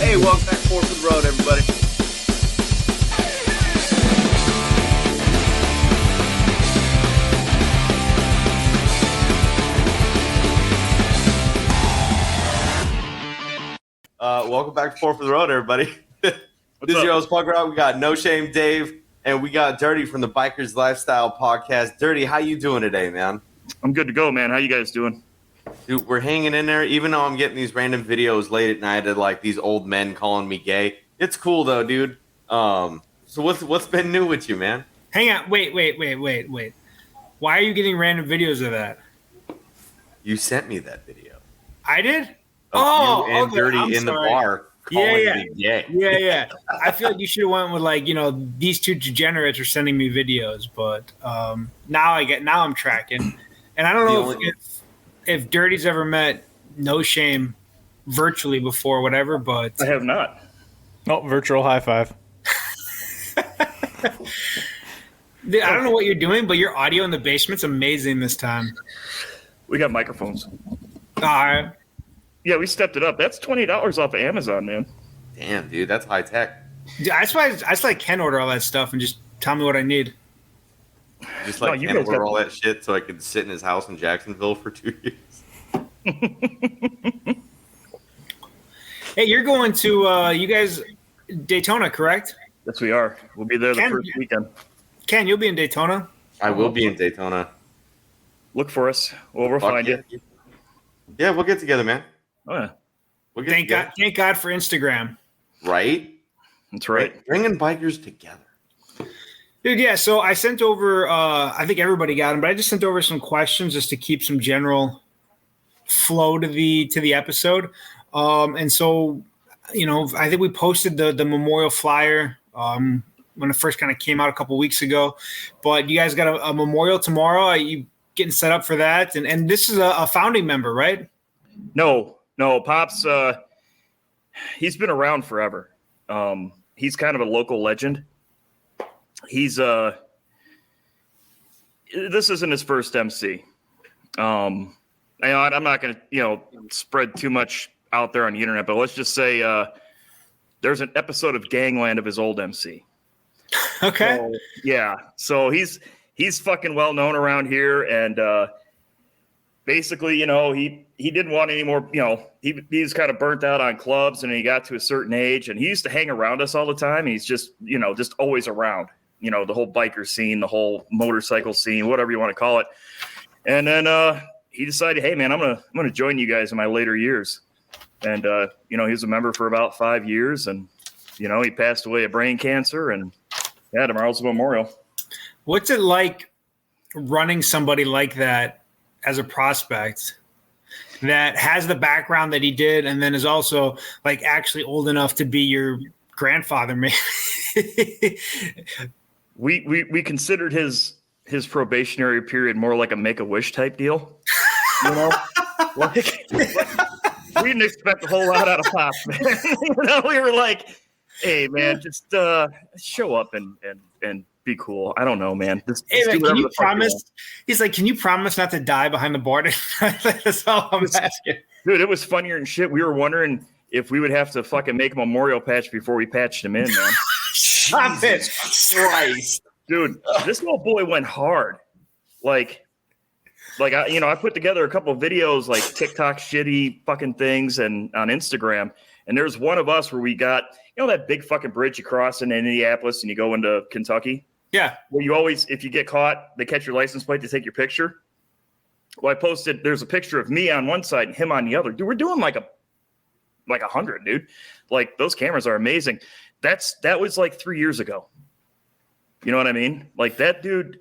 Hey, welcome back to Fork of the Road, everybody. Welcome back to Fork of the Road, everybody. This is your host, Punk Rock. We got No Shame Dave, and we got Dirty from the Bikers Lifestyle Podcast. Dirty, how you doing today, man? I'm good to go, man. How you guys doing? Dude, we're hanging in there, even though I'm getting these random videos late at night of like these old men calling me gay. It's cool though, dude. So what's been new with you, man? Hang on, wait. Why are you getting random videos of that? You sent me that video. I did? Of you and okay. Dirty I'm in sorry. the bar calling me gay. Yeah. I feel like you should have went with like, these two degenerates are sending me videos, but now I'm tracking. And I don't know if Dirty's ever met No Shame virtually before, whatever, but I have not. Oh, virtual high five. I don't know what you're doing, but your audio in the basement's amazing this time. We got microphones. All right. Yeah, we stepped it up. That's $20 off of Amazon, man. Damn, dude, that's high tech. Dude, that's why I can order all that stuff and just tell me what I need. Just like you can't guys order have- all that shit so I could sit in his house in Jacksonville for 2 years. Hey, you're going to you guys Daytona, correct? Yes, we are. We'll be there the first weekend. Ken, you'll be in Daytona. I will be in Daytona. Look for us. We'll find you. Yeah, we'll get together, man. Oh, yeah. We'll get Thank together. God! Thank God for Instagram. Right? That's right. Bringing bikers together. Dude, yeah, so I sent over, I think everybody got them, but I just sent over some questions just to keep some general flow to the episode. And so, I think we posted the memorial flyer when it first kind of came out a couple weeks ago. But you guys got a memorial tomorrow. Are you getting set up for that? And this is a founding member, right? No, Pops, he's been around forever. He's kind of a local legend. He's this isn't his first MC. I'm not going to spread too much out there on the internet, but let's just say there's an episode of Gangland of his old MC. Okay. So, yeah, so he's fucking well known around here, and basically, he didn't want any more. He's kind of burnt out on clubs, and he got to a certain age, and he used to hang around us all the time. And he's just just always around. The whole biker scene, the whole motorcycle scene, whatever you want to call it. And then he decided, hey man, I'm gonna join you guys in my later years. And he was a member for about 5 years, and he passed away of brain cancer. And yeah, tomorrow's the memorial. What's it like running somebody like that as a prospect that has the background that he did, and then is also like actually old enough to be your grandfather, maybe? We considered his probationary period more like a Make-A-Wish type deal. Like, we didn't expect a whole lot out of Pops, man. We were like, hey man, just show up and be cool. I don't know, man. Hey, man, can you promise? He's like, can you promise not to die behind the board? That's all I'm asking. Dude, it was funnier than shit. We were wondering if we would have to fucking make a memorial patch before we patched him in, man. Stop it. Christ. Dude, this little boy went hard. Like I put together a couple of videos, like TikTok shitty fucking things, and on Instagram. And there's one of us where we got, that big fucking bridge you cross in Indianapolis and you go into Kentucky. Yeah. Well, you always, if you get caught, they catch your license plate to take your picture. Well, I posted, there's a picture of me on one side and him on the other. Dude, we're doing like 100, dude. Like, those cameras are amazing. That was like 3 years ago. You know what I mean? Like, that dude,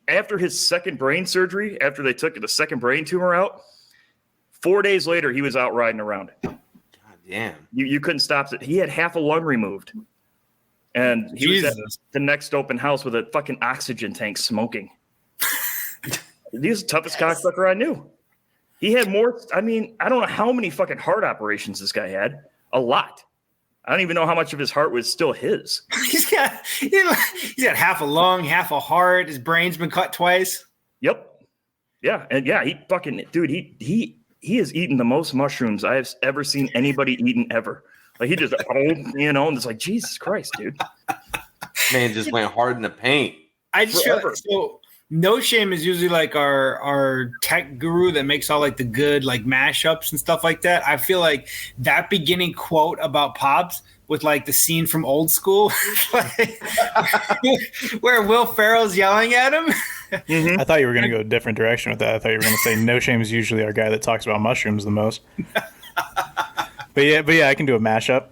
after his second brain surgery, after they took the second brain tumor out, 4 days later, he was out riding around. God damn. You couldn't stop it. He had half a lung removed. And he was at the next open house with a fucking oxygen tank smoking. He was the toughest cocksucker I knew. He had more. I mean, I don't know how many fucking heart operations this guy had. A lot. I don't even know how much of his heart was still his. He's got half a lung, half a heart. His brain's been cut twice. Yep. Yeah. And yeah, he fucking, dude, he has eaten the most mushrooms I have ever seen anybody eaten ever. Like he just, and it's like, Jesus Christ, dude. Man just went hard in the paint. I just feel Forever. so. No Shame is usually like our tech guru that makes all like the good like mashups and stuff like that. I feel like that beginning quote about Pops with like the scene from Old School, like, where Will Ferrell's yelling at him. Mhm. I thought you were going to go a different direction with that. I thought you were going to say No Shame is usually our guy that talks about mushrooms the most. But yeah, I can do a mashup.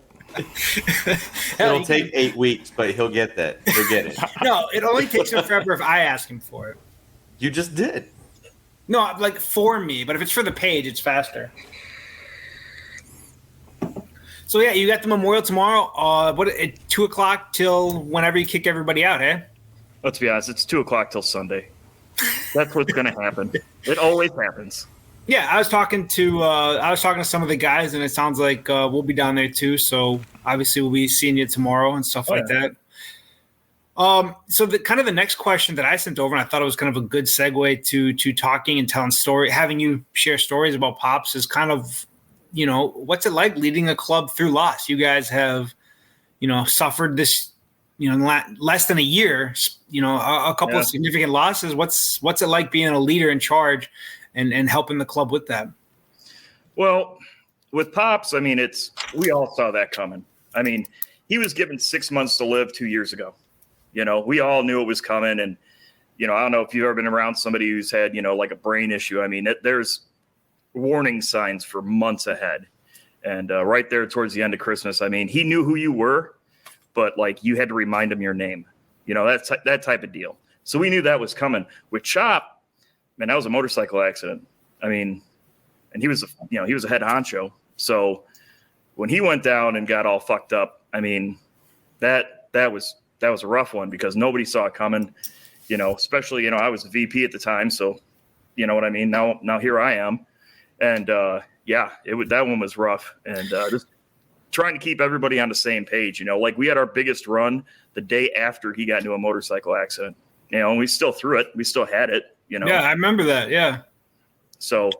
It'll take 8 weeks, but he'll get that. He'll get it. No, it only takes him forever if I ask him for it. You just did. No, like for me, but if it's for the page, it's faster. So yeah, you got the memorial tomorrow. What at 2:00 till whenever you kick everybody out, eh? Let's be honest, it's 2:00 till Sunday. That's what's going to happen. It always happens. Yeah, I was talking to some of the guys, and it sounds like we'll be down there too. So obviously, we'll be seeing you tomorrow and stuff like that. So the next question that I sent over, and I thought it was kind of a good segue to talking and telling having you share stories about Pops is kind of, what's it like leading a club through loss? You guys have, suffered this, less than a year, a couple of significant losses. What's it like being a leader in charge and helping the club with that? Well, with Pops, I mean, we all saw that coming. I mean, he was given 6 months to live 2 years ago. We all knew it was coming. And, I don't know if you've ever been around somebody who's had, like a brain issue. I mean, there's warning signs for months ahead. And right there towards the end of Christmas, I mean, he knew who you were, but like you had to remind him your name, that's that type of deal. So we knew that was coming. With Chop, man, that was a motorcycle accident. I mean, and he was a head honcho. So when he went down and got all fucked up, I mean, that was a rough one because nobody saw it coming, especially, I was a VP at the time. So, you know what I mean? Now here I am. And that one was rough. And just trying to keep everybody on the same page, like we had our biggest run the day after he got into a motorcycle accident, and we still threw it. We still had it, Yeah, I remember that. Yeah. So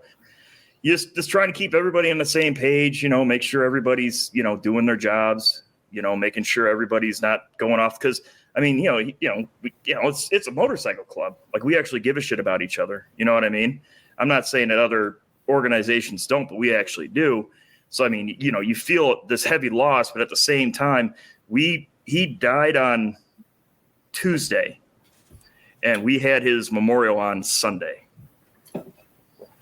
just trying to keep everybody on the same page, make sure everybody's, doing their jobs, making sure everybody's not going off. Cause I mean, it's a motorcycle club. Like we actually give a shit about each other. You know what I mean? I'm not saying that other organizations don't, but we actually do. So, I mean, you feel this heavy loss, but at the same time, he died on Tuesday and we had his memorial on Sunday.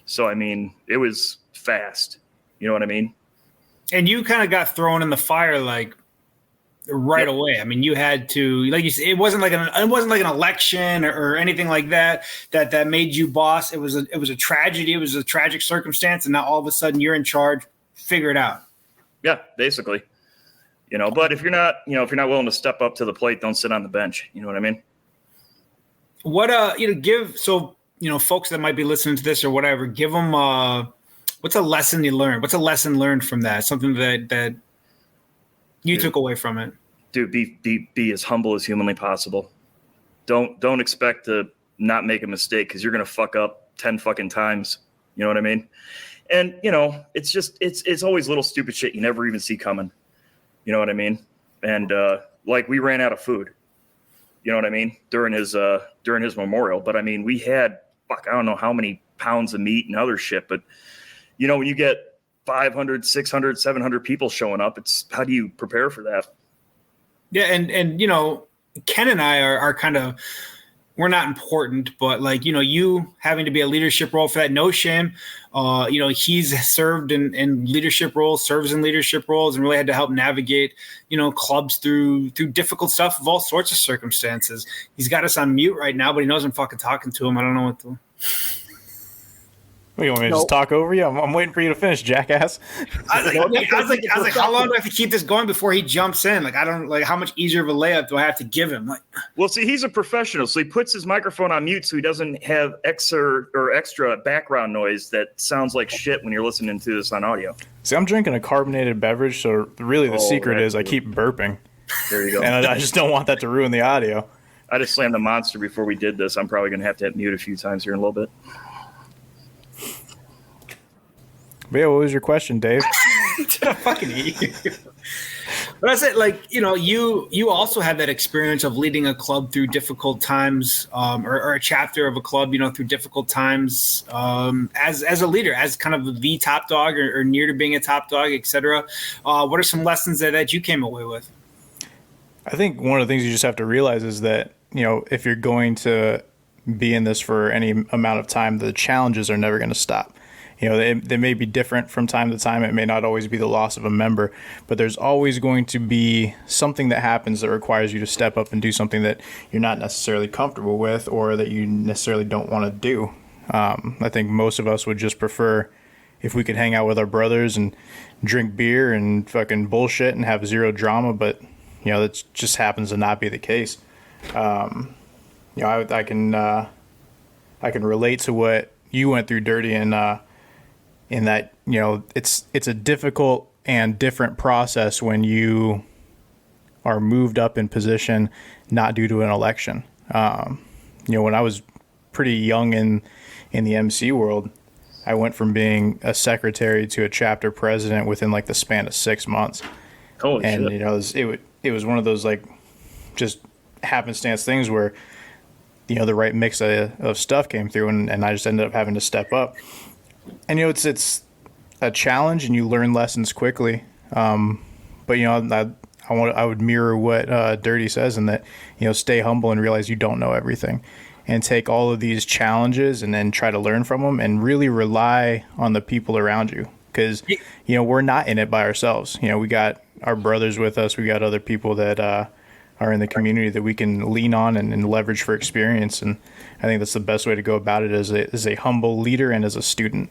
So, I mean, it was fast. You know what I mean? And you kind of got thrown in the fire like right away. I mean, you had to, like you said, it wasn't like an election or anything like that made you boss. It was a tragedy. It was a tragic circumstance, and now all of a sudden you're in charge. Figure it out. Yeah, basically. But if you're not willing to step up to the plate, don't sit on the bench. You know what I mean? What folks that might be listening to this or whatever, give them what's a lesson you learned? What's a lesson learned from that? Something that you took away from it. Dude, be as humble as humanly possible. Don't expect to not make a mistake because you're gonna fuck up 10 fucking times. You know what I mean? And it's just it's always little stupid shit you never even see coming. You know what I mean? And like we ran out of food. You know what I mean? During his memorial. But I mean, we had I don't know how many pounds of meat and other shit. But when you get 500, 600, 700 people showing up, it's how do you prepare for that? Yeah, and Ken and I are kind of, we're not important, but like you having to be a leadership role for that. No Shame, he's served in leadership roles, serves in leadership roles, and really had to help navigate clubs through difficult stuff of all sorts of circumstances. He's got us on mute right now, but he knows I'm fucking talking to him. I don't know what to. What, you want me to just talk over you? I'm waiting for you to finish, jackass. I was like, how long do I have to keep this going before he jumps in? Like, I don't like how much easier of a layup do I have to give him? Like, well, see, he's a professional, so he puts his microphone on mute so he doesn't have extra background noise that sounds like shit when you're listening to this on audio. See, I'm drinking a carbonated beverage, so really the secret is I keep burping. There you go. And I just don't want that to ruin the audio. I just slammed the Monster before we did this. I'm probably going to have to hit mute a few times here in a little bit. But yeah, what was your question, Dave? I fucking hate you. But that's it. Like, you also had that experience of leading a club through difficult times, or a chapter of a club, through difficult times, as a leader, as kind of the top dog or near to being a top dog, etc. What are some lessons that you came away with? I think one of the things you just have to realize is that, if you're going to be in this for any amount of time, the challenges are never going to stop. They may be different from time to time. It may not always be the loss of a member, but there's always going to be something that happens that requires you to step up and do something that you're not necessarily comfortable with or that you necessarily don't want to do. I think most of us would just prefer if we could hang out with our brothers and drink beer and fucking bullshit and have zero drama, but that just happens to not be the case. I can relate to what you went through, Dirty, and in that, it's a difficult and different process when you are moved up in position, not due to an election. When I was pretty young in the MC world, I went from being a secretary to a chapter president within like the span of 6 months. Holy and shit. It was one of those like just happenstance things where the right mix of stuff came through, and I just ended up having to step up. And it's a challenge, and you learn lessons quickly. But I would mirror what Dirty says, in that stay humble and realize you don't know everything, and take all of these challenges and then try to learn from them, and really rely on the people around you, because we're not in it by ourselves. We got our brothers with us, we got other people that are in the community that we can lean on and leverage for experience. And I think that's the best way to go about it as a humble leader and as a student.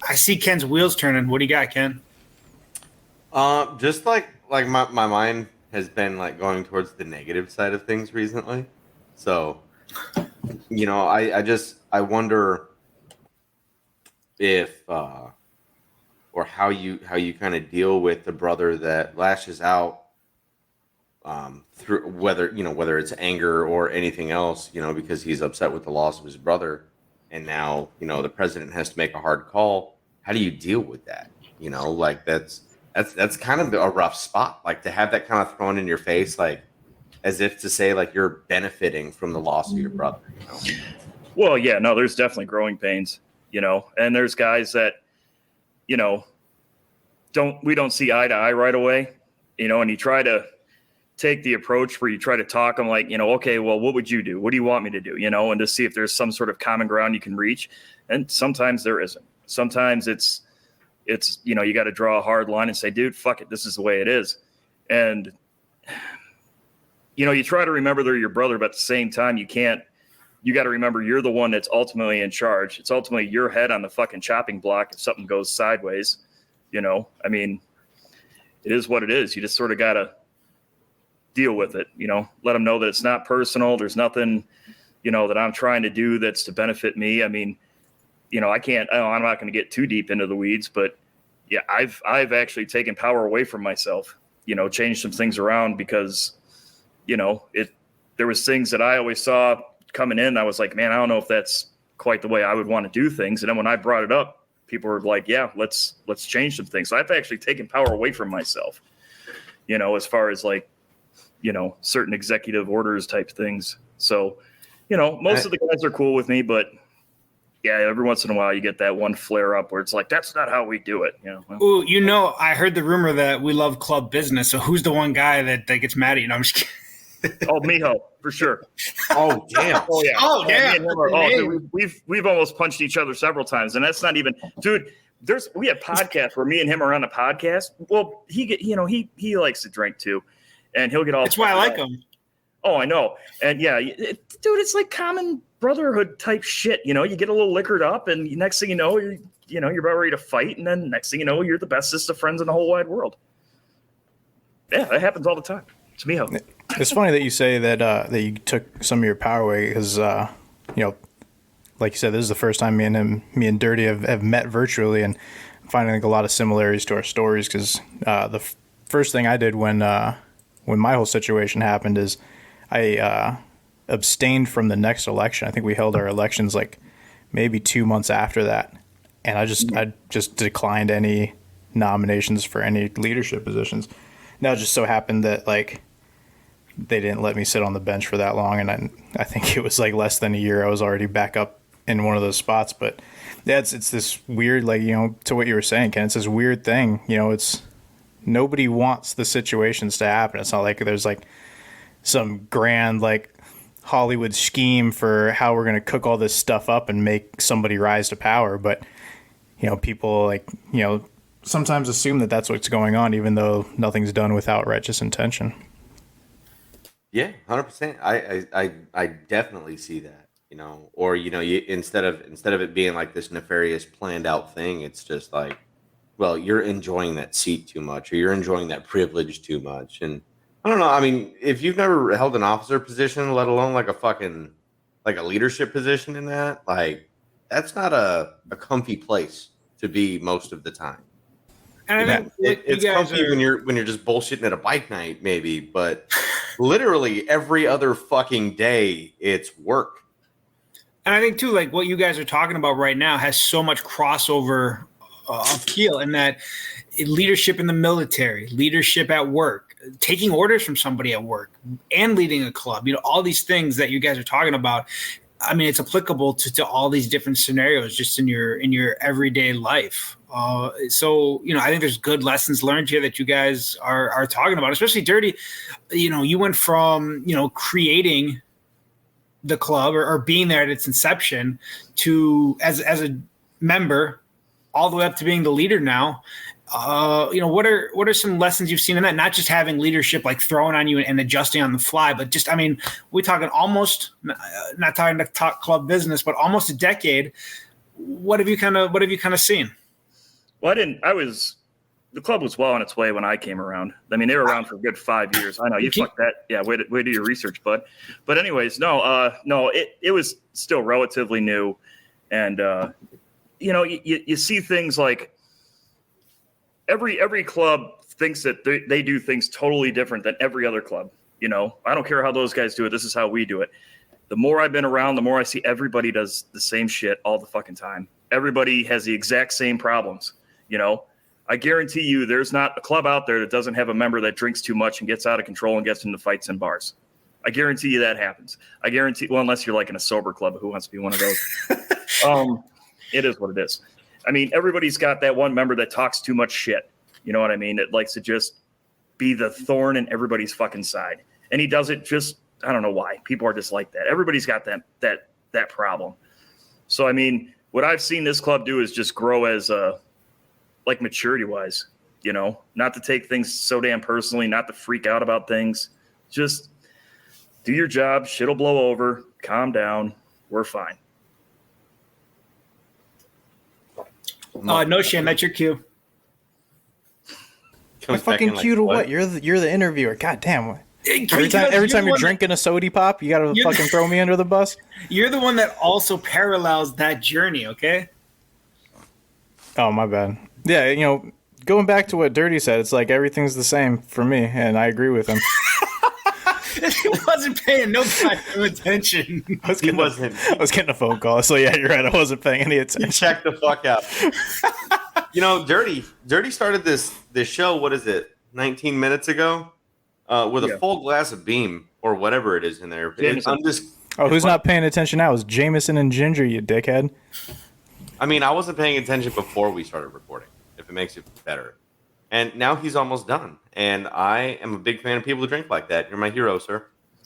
I see Ken's wheels turning. What do you got, Ken? Just like my mind has been like going towards the negative side of things recently. So, I wonder if or how you kind of deal with the brother that lashes out through whether it's anger or anything else, because he's upset with the loss of his brother, and now the president has to make a hard call. How do you deal with that? Like that's kind of a rough spot, like to have that kind of thrown in your face, like as if to say like you're benefiting from the loss of your brother. Well, yeah, no, there's definitely growing pains, and there's guys that we don't see eye to eye right away, and you try to take the approach where you try to talk them like, okay, well, what would you do? What do you want me to do? And to see if there's some sort of common ground you can reach. And sometimes there isn't. Sometimes it's you got to draw a hard line and say, dude, fuck it. This is the way it is. And, you try to remember they're your brother, but at the same time, you got to remember you're the one that's ultimately in charge. It's ultimately your head on the fucking chopping block if something goes sideways. I mean, it is what it is. You just sort of got to deal with it, let them know that it's not personal. There's nothing, that I'm trying to do that's to benefit me. I mean, I'm not going to get too deep into the weeds, but yeah, I've actually taken power away from myself, changed some things around because, there was things that I always saw coming in. I was like, man, I don't know if that's quite the way I would want to do things. And then when I brought it up, people were like, yeah, let's change some things. So I've actually taken power away from myself, as far as like, certain executive orders type things. So, most of the guys are cool with me, but yeah, every once in a while you get that one flare up where it's like, that's not how we do it. Ooh, I heard the rumor that we love club business. So who's the one guy that gets mad at you? No, I'm just kidding. Oh, Miho, for sure. Oh, damn. Oh, yeah. Oh, damn. Dude, we've almost punched each other several times, and that's not even, dude. We have podcasts where me and him are on a podcast. Well, he likes to drink too, and he'll get all. That's why I like him. Oh, I know, and yeah, dude, it's like common brotherhood type shit. You get a little liquored up, and next thing you know, you're about ready to fight, and then next thing you know, you're the bestest of friends in the whole wide world. Yeah, that happens all the time. It's Miho. It's funny that you say that you took some of your power away because, like you said, this is the first time me and Dirty have met virtually, and I'm finding like a lot of similarities to our stories because the first thing I did when my whole situation happened is I abstained from the next election. I think we held our elections like maybe 2 months after that, and I just declined any nominations for any leadership positions. Now it just so happened that like they didn't let me sit on the bench for that long, and I think it was like less than a year I was already back up in one of those spots. But yeah, it's this weird, like, you know, to what you were saying, Ken, it's this weird thing, you know, it's nobody wants the situations to happen. It's not like there's like some grand like Hollywood scheme for how we're going to cook all this stuff up and make somebody rise to power. But, you know, people like, you know, sometimes assume that that's what's going on, even though nothing's done with outrageous intention. Yeah, 100%. I definitely see that, you know, or, you know, instead of it being like this nefarious planned out thing, it's just like, well, you're enjoying that seat too much, or you're enjoying that privilege too much. And I don't know. I mean, if you've never held an officer position, let alone like a leadership position in that, like, that's not a comfy place to be most of the time. And I think It's comfy when you're just bullshitting at a bike night, maybe, but literally every other fucking day it's work. And I think too, like what you guys are talking about right now has so much crossover appeal in that leadership in the military, leadership at work, taking orders from somebody at work, and leading a club. You know, all these things that you guys are talking about. I mean, it's applicable to all these different scenarios just in your everyday life. So, you know, I think there's good lessons learned here that you guys are talking about, especially Dirty. You know, you went from, you know, creating the club or being there at its inception to as a member all the way up to being the leader now. You know, what are some lessons you've seen in that? Not just having leadership like thrown on you and adjusting on the fly, but just, I mean, we're talking almost, not talking to talk club business, but almost a decade. What have you kind of seen? Well, the club was well on its way when I came around. I mean, they were around for a good 5 years. I know you fucked that. Yeah. Way to do your research, bud. But anyways, it was still relatively new. And, you know, you see things like, every club thinks that they do things totally different than every other club. You know, I don't care how those guys do it. This is how we do it. The more I've been around, the more I see everybody does the same shit all the fucking time. Everybody has the exact same problems. You know, I guarantee you there's not a club out there that doesn't have a member that drinks too much and gets out of control and gets into fights in bars. I guarantee you that happens. I guarantee, well, unless you're like in a sober club, who wants to be one of those? It is what it is. I mean, everybody's got that one member that talks too much shit. You know what I mean? It likes to just be the thorn in everybody's fucking side. And he does it just, I don't know why. People are just like that. Everybody's got that problem. So, I mean, what I've seen this club do is just grow as like maturity wise, you know, not to take things so damn personally, not to freak out about things. Just do your job. Shit'll blow over. Calm down. We're fine. No shame. That's your cue. My fucking cue to what? You're the interviewer. God damn. Every time you're drinking a sody pop, you gotta fucking throw me under the bus. You're the one that also parallels that journey. Okay. Oh, my bad. Yeah, you know, going back to what Dirty said, it's like everything's the same for me, and I agree with him. He wasn't paying no goddamn attention. I was getting a phone call, so yeah, you're right. I wasn't paying any attention. Check the fuck out. You know, Dirty started this show. What is it? 19 minutes ago, with a full glass of Beam or whatever it is in there. Who's not paying attention now? Is Jameson and Ginger, you dickhead. I mean, I wasn't paying attention before we started recording, if it makes it better. And now he's almost done. And I am a big fan of people who drink like that. You're my hero, sir.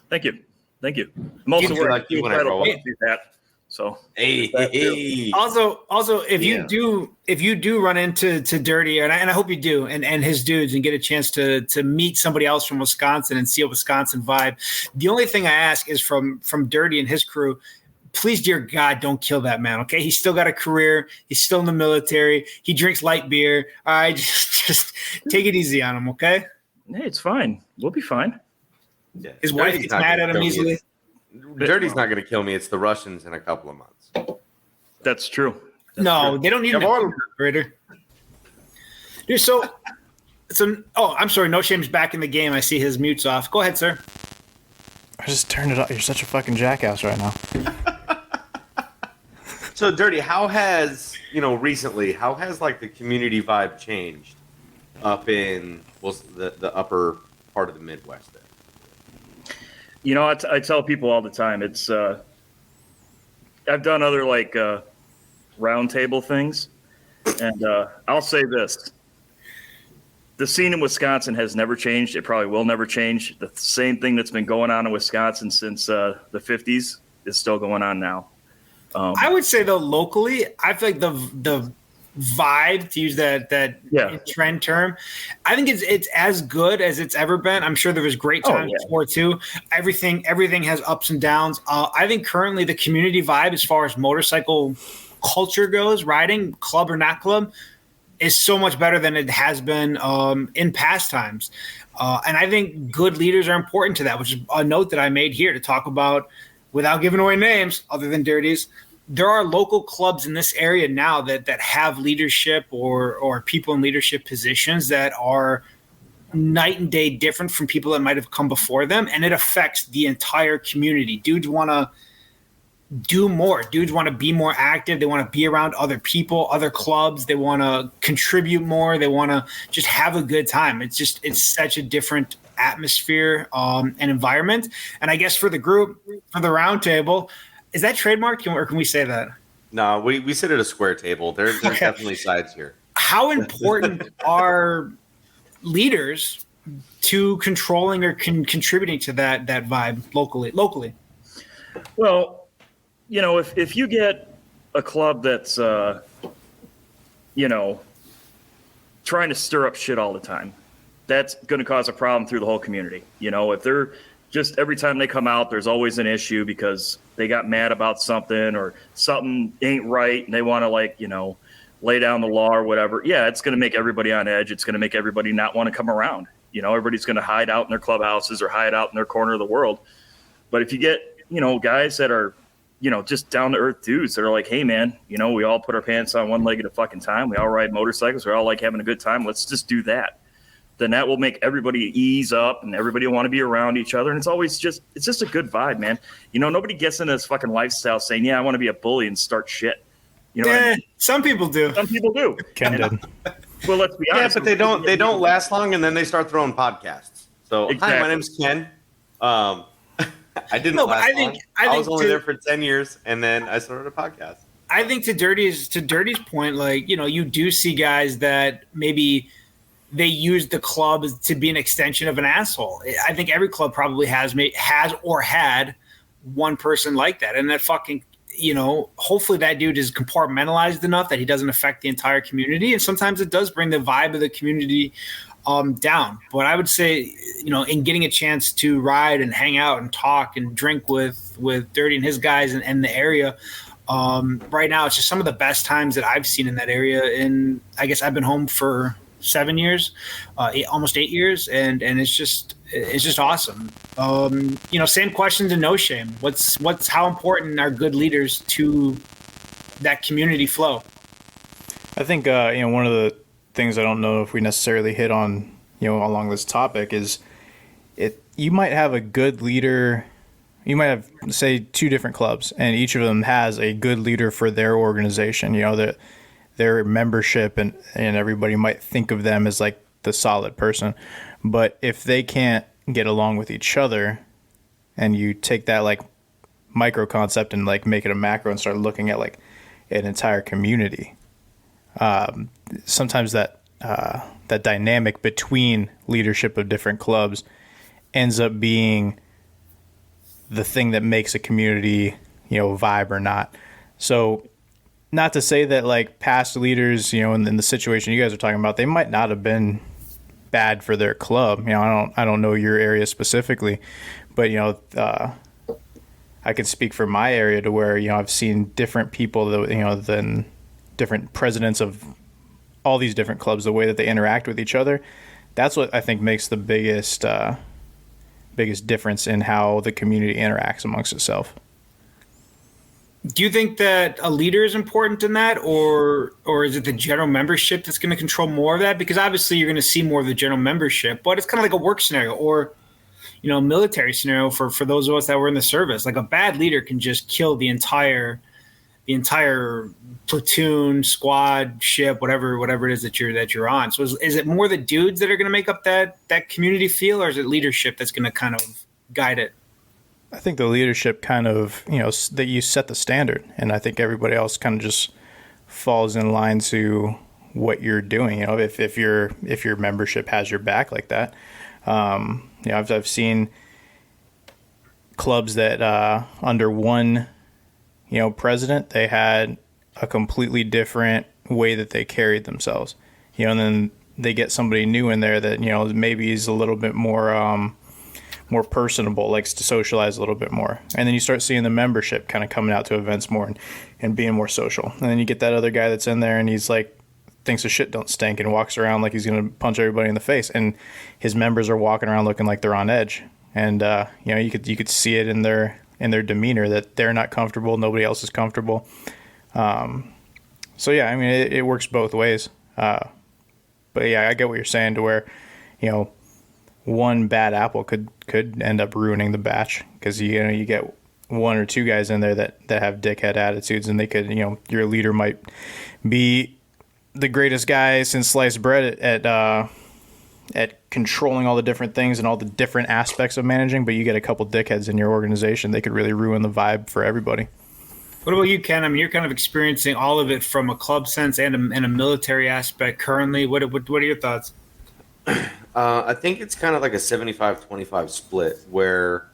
Thank you. I'm also worried like you when I grow up. That. So hey. Also, if you do run into Dirty, and I hope you do, and his dudes, and get a chance to meet somebody else from Wisconsin and see a Wisconsin vibe. The only thing I ask is from Dirty and his crew, please, dear God, don't kill that man. Okay, he's still got a career. He's still in the military. He drinks light beer. All right, just take it easy on him. Okay. Hey, it's fine. We'll be fine. Yeah. His wife gets mad at him easily. Dirty's not going to kill me. It's the Russians in a couple of months. That's true. They don't need an operator. Dude, I'm sorry. No Shame's back in the game. I see his mute's off. Go ahead, sir. I just turned it off. You're such a fucking jackass right now. So, Dirty, how has, recently, how has like the community vibe changed up in the upper part of the Midwest there? I tell people all the time, it's I've done other like round table things, and I'll say this: the scene in Wisconsin has never changed. It probably will never change. The same thing that's been going on in Wisconsin since the 50s is still going on now. I would say though, locally, I feel like the vibe, to use that trend term, I think it's as good as it's ever been. I'm sure there was great times before too. Everything has ups and downs. I think currently the community vibe, as far as motorcycle culture goes, riding, club or not club, is so much better than it has been in past times. And I think good leaders are important to that, which is a note that I made here to talk about, without giving away names other than Dirty's. There are local clubs in this area now that have leadership or people in leadership positions that are night and day different from people that might have come before them, and it affects the entire community. Dudes want to do more. Dudes want to be more active. They want to be around other people, other clubs. They want to contribute more. They want to just have a good time. It's such a different atmosphere and environment. And I guess for the group, for the round table, is that trademarked, or can we say that? No, we sit at a square table. There's definitely sides here. How important are leaders to controlling or contributing to that vibe locally? Well, if you get a club that's trying to stir up shit all the time, that's going to cause a problem through the whole community. If they're just every time they come out, there's always an issue because they got mad about something or something ain't right and they want to lay down the law or whatever. Yeah, it's going to make everybody on edge. It's going to make everybody not want to come around. Everybody's going to hide out in their clubhouses or hide out in their corner of the world. But if you get, guys that are, just down to earth dudes that are like, hey man, we all put our pants on one leg at a fucking time. We all ride motorcycles. We all like having a good time. Let's just do that. Then that will make everybody ease up and everybody want to be around each other. And it's just a good vibe, man. Nobody gets into this fucking lifestyle saying, yeah, I want to be a bully and start shit. What I mean? Some people do. Some people do. Ken did. Well, let's be honest. Yeah, but they don't last long, and then they start throwing podcasts. So, Hi, my name's Ken. I didn't last long. I was only there for 10 years, and then I started a podcast. I think to Dirty's point, you do see guys that maybe – they use the club to be an extension of an asshole. I think every club probably has or had one person like that. And that fucking, hopefully that dude is compartmentalized enough that he doesn't affect the entire community. And sometimes it does bring the vibe of the community down. But I would say, in getting a chance to ride and hang out and talk and drink with Dirty and his guys and the area, right now, it's just some of the best times that I've seen in that area. And I guess I've been home for 7 years, almost 8 years, and it's just awesome. Same question to No Shame. How important are good leaders to that community flow? I think one of the things I don't know if we necessarily hit on along this topic is you might have a good leader. You might have, say, two different clubs, and each of them has a good leader for their organization. Their membership and everybody might think of them as like the solid person. But if they can't get along with each other and you take that like micro concept and like make it a macro and start looking at like an entire community, sometimes that dynamic between leadership of different clubs ends up being the thing that makes a community, vibe or not. So not to say that like past leaders, in the situation you guys are talking about, they might not have been bad for their club. I don't know your area specifically, but I could speak for my area to where I've seen different people that than different presidents of all these different clubs, the way that they interact with each other. That's what I think makes the biggest difference in how the community interacts amongst itself. Do you think that a leader is important in that, or is it the general membership that's going to control more of that? Because obviously you're going to see more of the general membership, but it's kind of like a work scenario or, a military scenario for those of us that were in the service. Like a bad leader can just kill the entire the entire platoon, squad, ship, whatever it is that you're on. So is it more the dudes that are going to make up that community feel, or is it leadership that's going to kind of guide it? I think the leadership kind of, that you set the standard, and I think everybody else kind of just falls in line to what you're doing. If your membership has your back like that. I've seen clubs that under one president, they had a completely different way that they carried themselves, and then they get somebody new in there that maybe is a little bit more personable, likes to socialize a little bit more, and then you start seeing the membership kind of coming out to events more and being more social. And then you get that other guy that's in there and he's like, thinks the shit don't stink and walks around like he's going to punch everybody in the face, and his members are walking around looking like they're on edge. And you could see it in their demeanor that they're not comfortable, nobody else is comfortable. So yeah, I mean, it works both ways. But yeah, I get what you're saying, to where one bad apple could end up ruining the batch, because you get one or two guys in there that have dickhead attitudes, and they could, your leader might be the greatest guy since sliced bread at controlling all the different things and all the different aspects of managing, but you get a couple dickheads in your organization, they could really ruin the vibe for everybody. What about you, Ken? I mean, you're kind of experiencing all of it from a club sense and a military aspect currently. What are your thoughts? I think it's kind of like a 75-25 split, where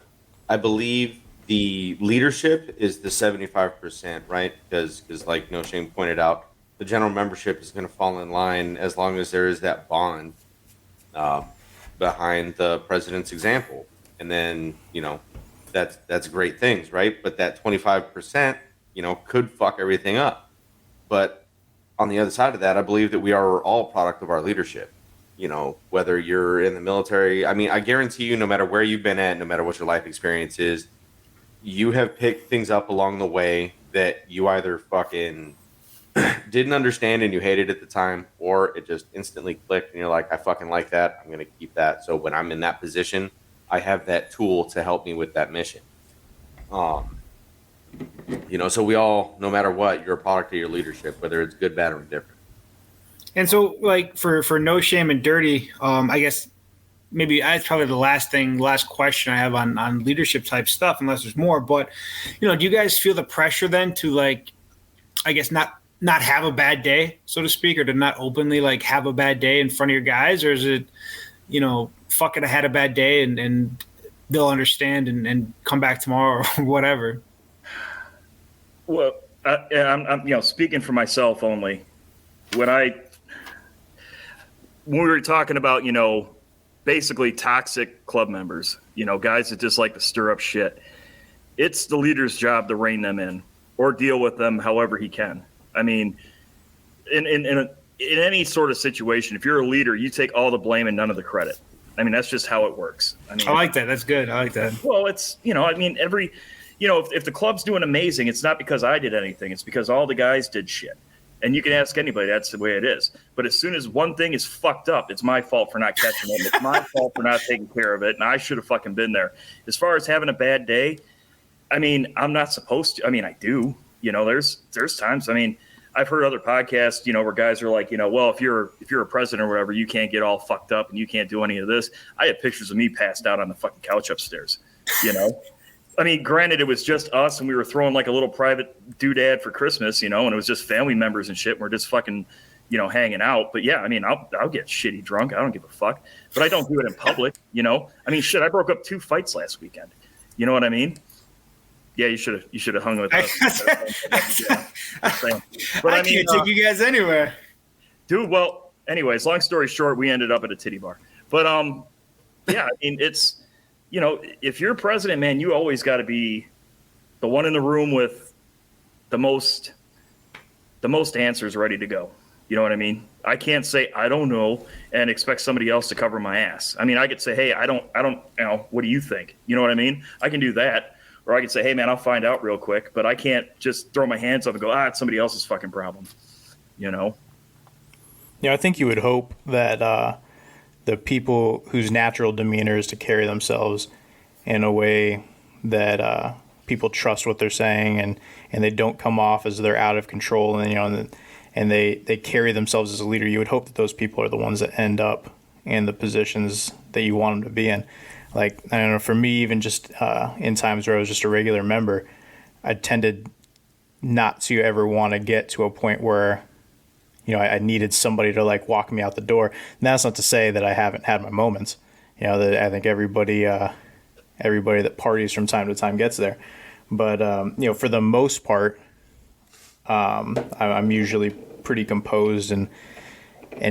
I believe the leadership is the 75%, right? Because like No Shame pointed out, the general membership is going to fall in line as long as there is that bond behind the president's example. And then, that's great things, right? But that 25%, could fuck everything up. But on the other side of that, I believe that we are all product of our leadership. Whether you're in the military, I mean, I guarantee you, no matter where you've been at, no matter what your life experience is, you have picked things up along the way that you either fucking didn't understand and you hated at the time, or it just instantly clicked and you're like, I fucking like that, I'm going to keep that. So when I'm in that position, I have that tool to help me with that mission. So we all, no matter what, you're a product of your leadership, whether it's good, bad, or different. And so, like, for No Shame and Dirty, I guess maybe that's probably the last question I have on leadership type stuff, unless there's more. But, do you guys feel the pressure then to, like, I guess not have a bad day, so to speak, or to not openly, like, have a bad day in front of your guys? Or is it, fuck it, I had a bad day and they'll understand and come back tomorrow or whatever? Well, I'm speaking for myself only. When we were talking about, basically toxic club members, guys that just like to stir up shit, it's the leader's job to rein them in or deal with them however he can. I mean, in any sort of situation, if you're a leader, you take all the blame and none of the credit. I mean, that's just how it works. I mean, I like that. That's good. I like that. Well, it's, if the club's doing amazing, it's not because I did anything. It's because all the guys did shit. And you can ask anybody, that's the way it is. But as soon as one thing is fucked up, it's my fault for not catching it. It's my fault for not taking care of it. And I should have fucking been there. As far as having a bad day, I mean, I'm not supposed to. I mean, I do. There's times. I mean, I've heard other podcasts, where guys are like, well, if you're a president or whatever, you can't get all fucked up and you can't do any of this. I have pictures of me passed out on the fucking couch upstairs, I mean, granted, it was just us and we were throwing like a little private doodad for Christmas, and it was just family members and shit. And we're just fucking, hanging out. But yeah, I mean, I'll get shitty drunk. I don't give a fuck. But I don't do it in public, I mean, shit, I broke up 2 fights last weekend. You know what I mean? Yeah, you should have hung with us. But I can't take you guys anywhere. Dude, well, anyways, long story short, we ended up at a titty bar. But yeah, I mean, it's, if you're president, man, you always got to be the one in the room with the most answers ready to go. You know what I mean? I can't say I don't know and expect somebody else to cover my ass. I mean, I could say, hey, I don't, what do you think? You know what I mean? I can do that. Or I could say, hey, man, I'll find out real quick. But I can't just throw my hands up and go, it's somebody else's fucking problem. I think you would hope that the people whose natural demeanor is to carry themselves in a way that people trust what they're saying, and they don't come off as they're out of control, and and they carry themselves as a leader. You would hope that those people are the ones that end up in the positions that you want them to be in. Like, I don't know, for me, even just in times where I was just a regular member, I tended not to ever want to get to a point where, I needed somebody to like walk me out the door. And that's not to say that I haven't had my moments. That I think everybody that parties from time to time gets there. But, for the most part, I'm usually pretty composed and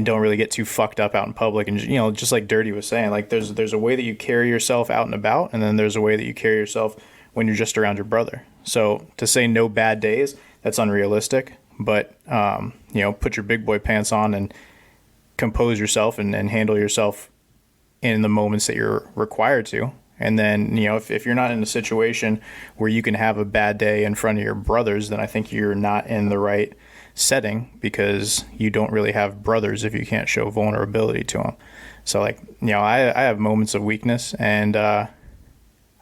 don't really get too fucked up out in public. And, just like Dirty was saying, like there's a way that you carry yourself out and about, and then there's a way that you carry yourself when you're just around your brother. So to say no bad days, that's unrealistic. But, put your big boy pants on and compose yourself and handle yourself in the moments that you're required to. And then, if you're not in a situation where you can have a bad day in front of your brothers, then I think you're not in the right setting, because you don't really have brothers if you can't show vulnerability to them. So, like, I have moments of weakness, and I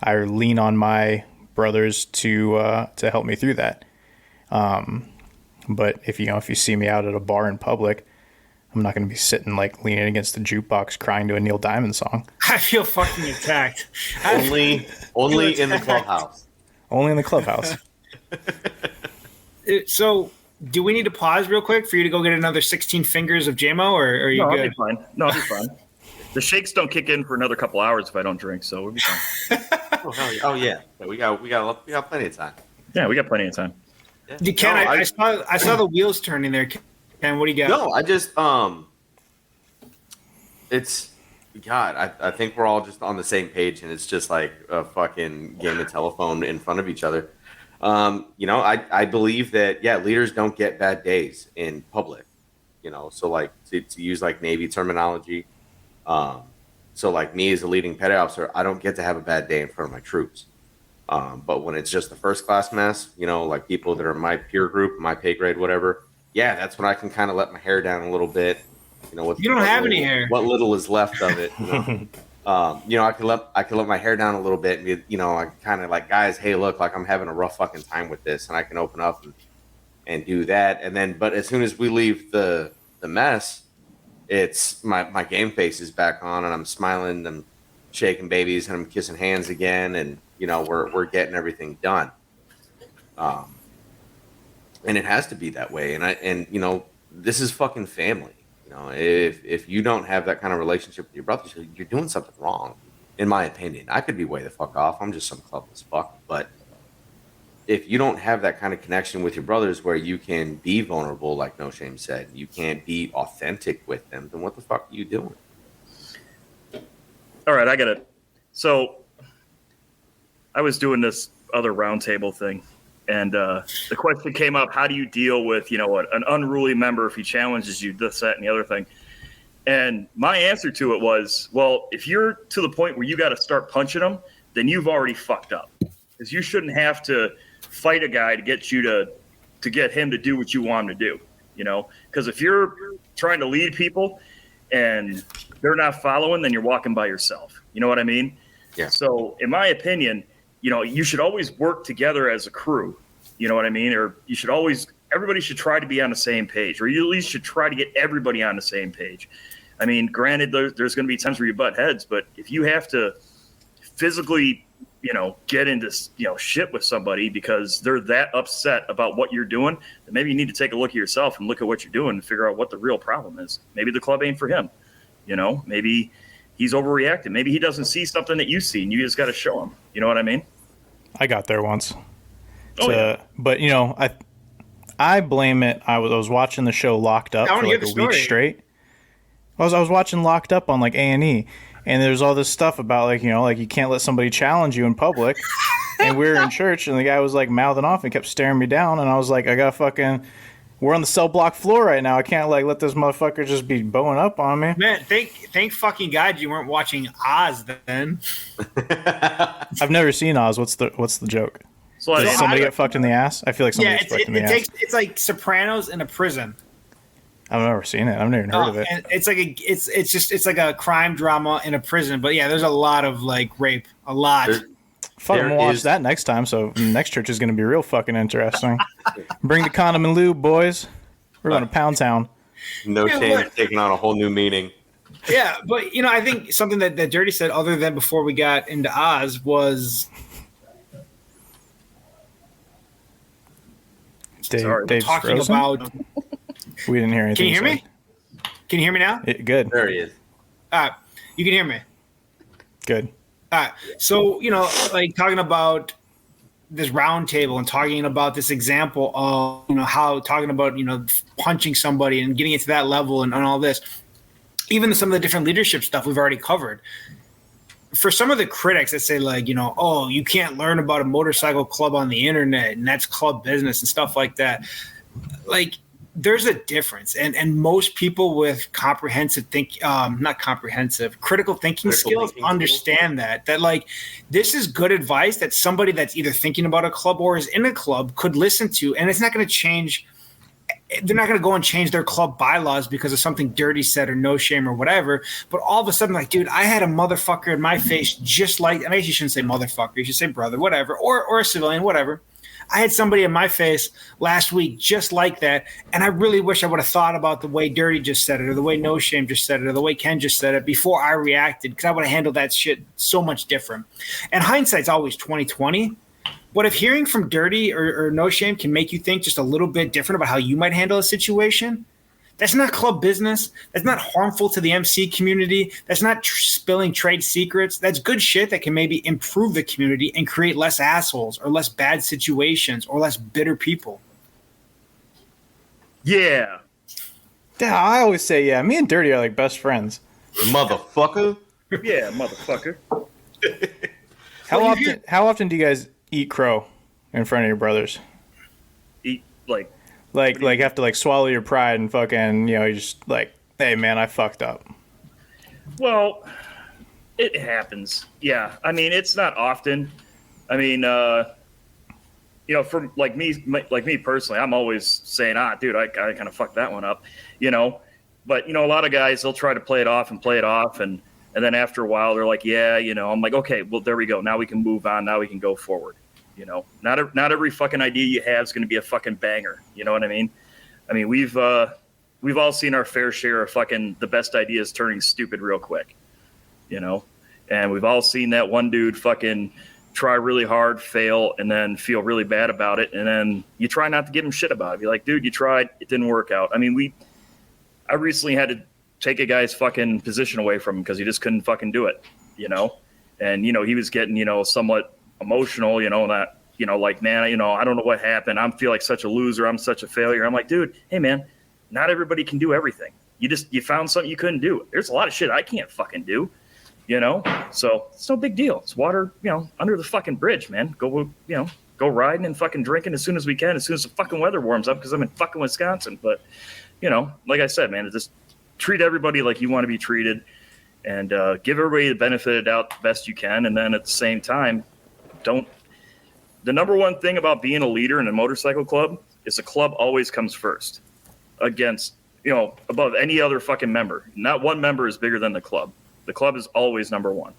lean on my brothers to help me through that. But if you see me out at a bar in public, I'm not going to be sitting like leaning against the jukebox crying to a Neil Diamond song. I feel fucking attacked. Only in the clubhouse. Only in the clubhouse. So, do we need to pause real quick for you to go get another 16 fingers of JMO, or are you good? I'll be fine. No, I'll be fine. The shakes don't kick in for another couple hours if I don't drink, so we'll be fine. Oh yeah. We got plenty of time. Yeah, we got plenty of time. Yeah. Ken, I saw the wheels turning there. Ken, what do you got? No, I just it's God. I think we're all just on the same page, and it's just like a fucking game of telephone in front of each other. I believe that leaders don't get bad days in public. So like to use like Navy terminology. So like me as a leading petty officer, I don't get to have a bad day in front of my troops. But when it's just the first class mess, like people that are in my peer group, my pay grade, whatever, that's when I can kind of let my hair down a little bit. You don't have any hair. What little is left of it. I can let my hair down a little bit, and I kind of like, guys, hey, look, like I'm having a rough fucking time with this, and I can open up and do that. And then, but as soon as we leave the mess, it's my game face is back on, and I'm smiling, I'm shaking babies, and I'm kissing hands again, and we're getting everything done. And it has to be that way. And this is fucking family. If you don't have that kind of relationship with your brothers, you're doing something wrong, in my opinion. I could be way the fuck off. I'm just some clubless fuck. But if you don't have that kind of connection with your brothers where you can be vulnerable, like No Shame said, you can't be authentic with them, then what the fuck are you doing? All right, I got it. So I was doing this other roundtable thing, and the question came up: how do you deal with an unruly member if he challenges you, this, that, and the other thing? And my answer to it was, well, if you're to the point where you got to start punching him, then you've already fucked up, because you shouldn't have to fight a guy to get you to get him to do what you want him to do. Because if you're trying to lead people and they're not following, then you're walking by yourself. You know what I mean? Yeah. So in my opinion, you should always work together as a crew. You know what I mean? Or everybody should try to be on the same page, or you at least should try to get everybody on the same page. I mean, granted, there's going to be times where you butt heads, but if you have to physically, get into, shit with somebody because they're that upset about what you're doing, then maybe you need to take a look at yourself and look at what you're doing and figure out what the real problem is. Maybe the club ain't for him. Maybe he's overreacting. Maybe he doesn't see something that you see, and you just got to show him. You know what I mean? I got there once. Yeah. But I blame it. I was watching the show Locked Up for like a week straight. I was watching Locked Up on like A&E, and there's all this stuff about like you can't let somebody challenge you in public. And we were in church, and the guy was like mouthing off and kept staring me down, and I was like, we're on the cell block floor right now. I can't like let this motherfucker just be bowing up on me. Man, thank fucking God you weren't watching Oz then. I've never seen Oz. What's the joke? So Does somebody get fucked in the ass? I feel like somebody gets fucked in the ass. It's like Sopranos in a prison. I've never seen it. I've never even heard of it. And it's like a crime drama in a prison. But yeah, there's a lot of like rape. A lot. Fucking There watch is- that next time. So next church is going to be real fucking interesting. Bring the condom and lube, boys. We're going to Pound Town. No Yeah, shame what? is taking on a whole new meaning. Yeah, but I think something that Dirty said, other than before we got into Oz, was Sorry. Dave's talking frozen? about. We didn't hear anything. Can you hear he me? Can you hear me now? said. Good. There he is. You can hear me. Good. All right. So, like talking about this round table and talking about this example of, how talking about, punching somebody and getting it to that level and all this, even some of the different leadership stuff we've already covered. For some of the critics that say like, oh, you can't learn about a motorcycle club on the internet and that's club business and stuff like that. Like, there's a difference, and most people with critical thinking skills understand that like this is good advice that somebody that's either thinking about a club or is in a club could listen to, and it's not going to change. They're not going to go and change their club bylaws because of something Dirty said or No Shame or whatever. But all of a sudden, like, dude, I had a motherfucker in my face just like, and I guess you shouldn't say motherfucker, you should say brother, whatever, or a civilian, whatever. I had somebody in my face last week just like that, and I really wish I would have thought about the way Dirty just said it, or the way No Shame just said it, or the way Ken just said it before I reacted, because I would have handled that shit so much different. And hindsight's always 20/20. But if hearing from Dirty or No Shame can make you think just a little bit different about how you might handle a situation, that's not club business. That's not harmful to the MC community. That's not spilling trade secrets. That's good shit that can maybe improve the community and create less assholes or less bad situations or less bitter people. Yeah. Yeah, I always say, yeah, me and Dirty are like best friends. Motherfucker. Yeah, motherfucker. How often do you guys eat crow in front of your brothers? Eat like Like have to like swallow your pride and fucking, you just like, hey man, I fucked up. well, it happens. Yeah. I mean, it's not often. I mean, from like me personally, I'm always saying, dude, I kind of fucked that one up, But a lot of guys, they'll try to play it off, and then after a while, they're like, yeah, I'm like, okay, well, there we go. Now we can move on. Now we can go forward. Not every fucking idea you have is going to be a fucking banger. You know what I mean? I mean, we've all seen our fair share of fucking the best ideas turning stupid real quick, and we've all seen that one dude fucking try really hard, fail, and then feel really bad about it. And then you try not to give him shit about it. Be like, dude, you tried, it didn't work out. I mean, I recently had to take a guy's fucking position away from him because he just couldn't fucking do it, and, he was getting, somewhat emotional, that, like, man, I don't know what happened. I feel like such a loser. I'm such a failure. I'm like, dude, hey man, not everybody can do everything. You found something you couldn't do. There's a lot of shit I can't fucking do, so it's no big deal. It's water, under the fucking bridge, man. Go riding and fucking drinking as soon as we can, as soon as the fucking weather warms up, because I'm in fucking Wisconsin. But, like I said, man, just treat everybody like you want to be treated, and give everybody the benefit of the doubt the best you can. And then at the same time, the number one thing about being a leader in a motorcycle club is the club always comes first against, above any other fucking member. Not one member is bigger than the club. The club is always number one.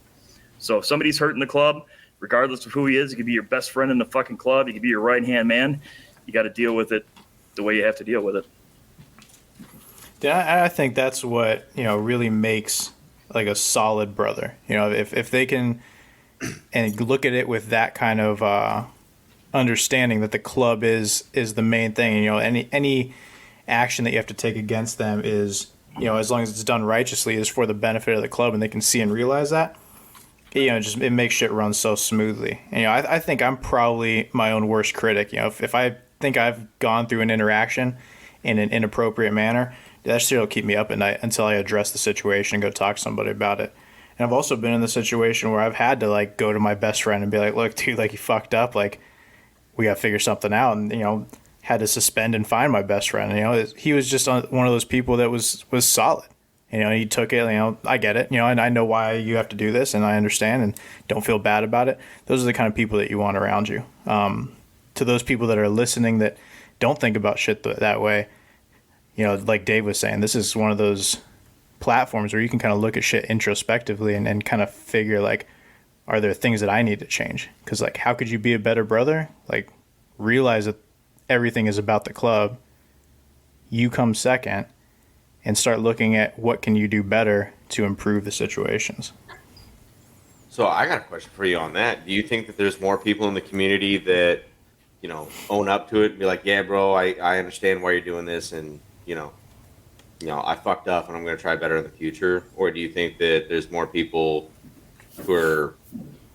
So if somebody's hurting the club, regardless of who he is, he could be your best friend in the fucking club. He could be your right-hand man. You got to deal with it the way you have to deal with it. Yeah, I think that's what, really makes like a solid brother. If they can and look at it with that kind of understanding that the club is the main thing. Any action that you have to take against them is, as long as it's done righteously, is for the benefit of the club, and they can see and realize that. It makes shit run so smoothly. And, I think I'm probably my own worst critic. If I think I've gone through an interaction in an inappropriate manner, that shit will keep me up at night until I address the situation and go talk to somebody about it. And I've also been in the situation where I've had to like go to my best friend and be like, look, dude, like you fucked up. Like we got to figure something out. And, had to suspend and find my best friend. He was just one of those people that was solid. He took it, I get it, and I know why you have to do this, and I understand and don't feel bad about it. Those are the kind of people that you want around you. To those people that are listening that don't think about shit that way, like Dave was saying, this is one of those platforms where you can kind of look at shit introspectively and kind of figure like, are there things that I need to change? Because like, how could you be a better brother? Like, realize that everything is about the club. You come second, and start looking at what can you do better to improve the situations. So I got a question for you on that. Do you think that there's more people in the community that, own up to it and be like, yeah, bro, I understand why you're doing this, and I fucked up and I'm going to try better in the future? Or do you think that there's more people who are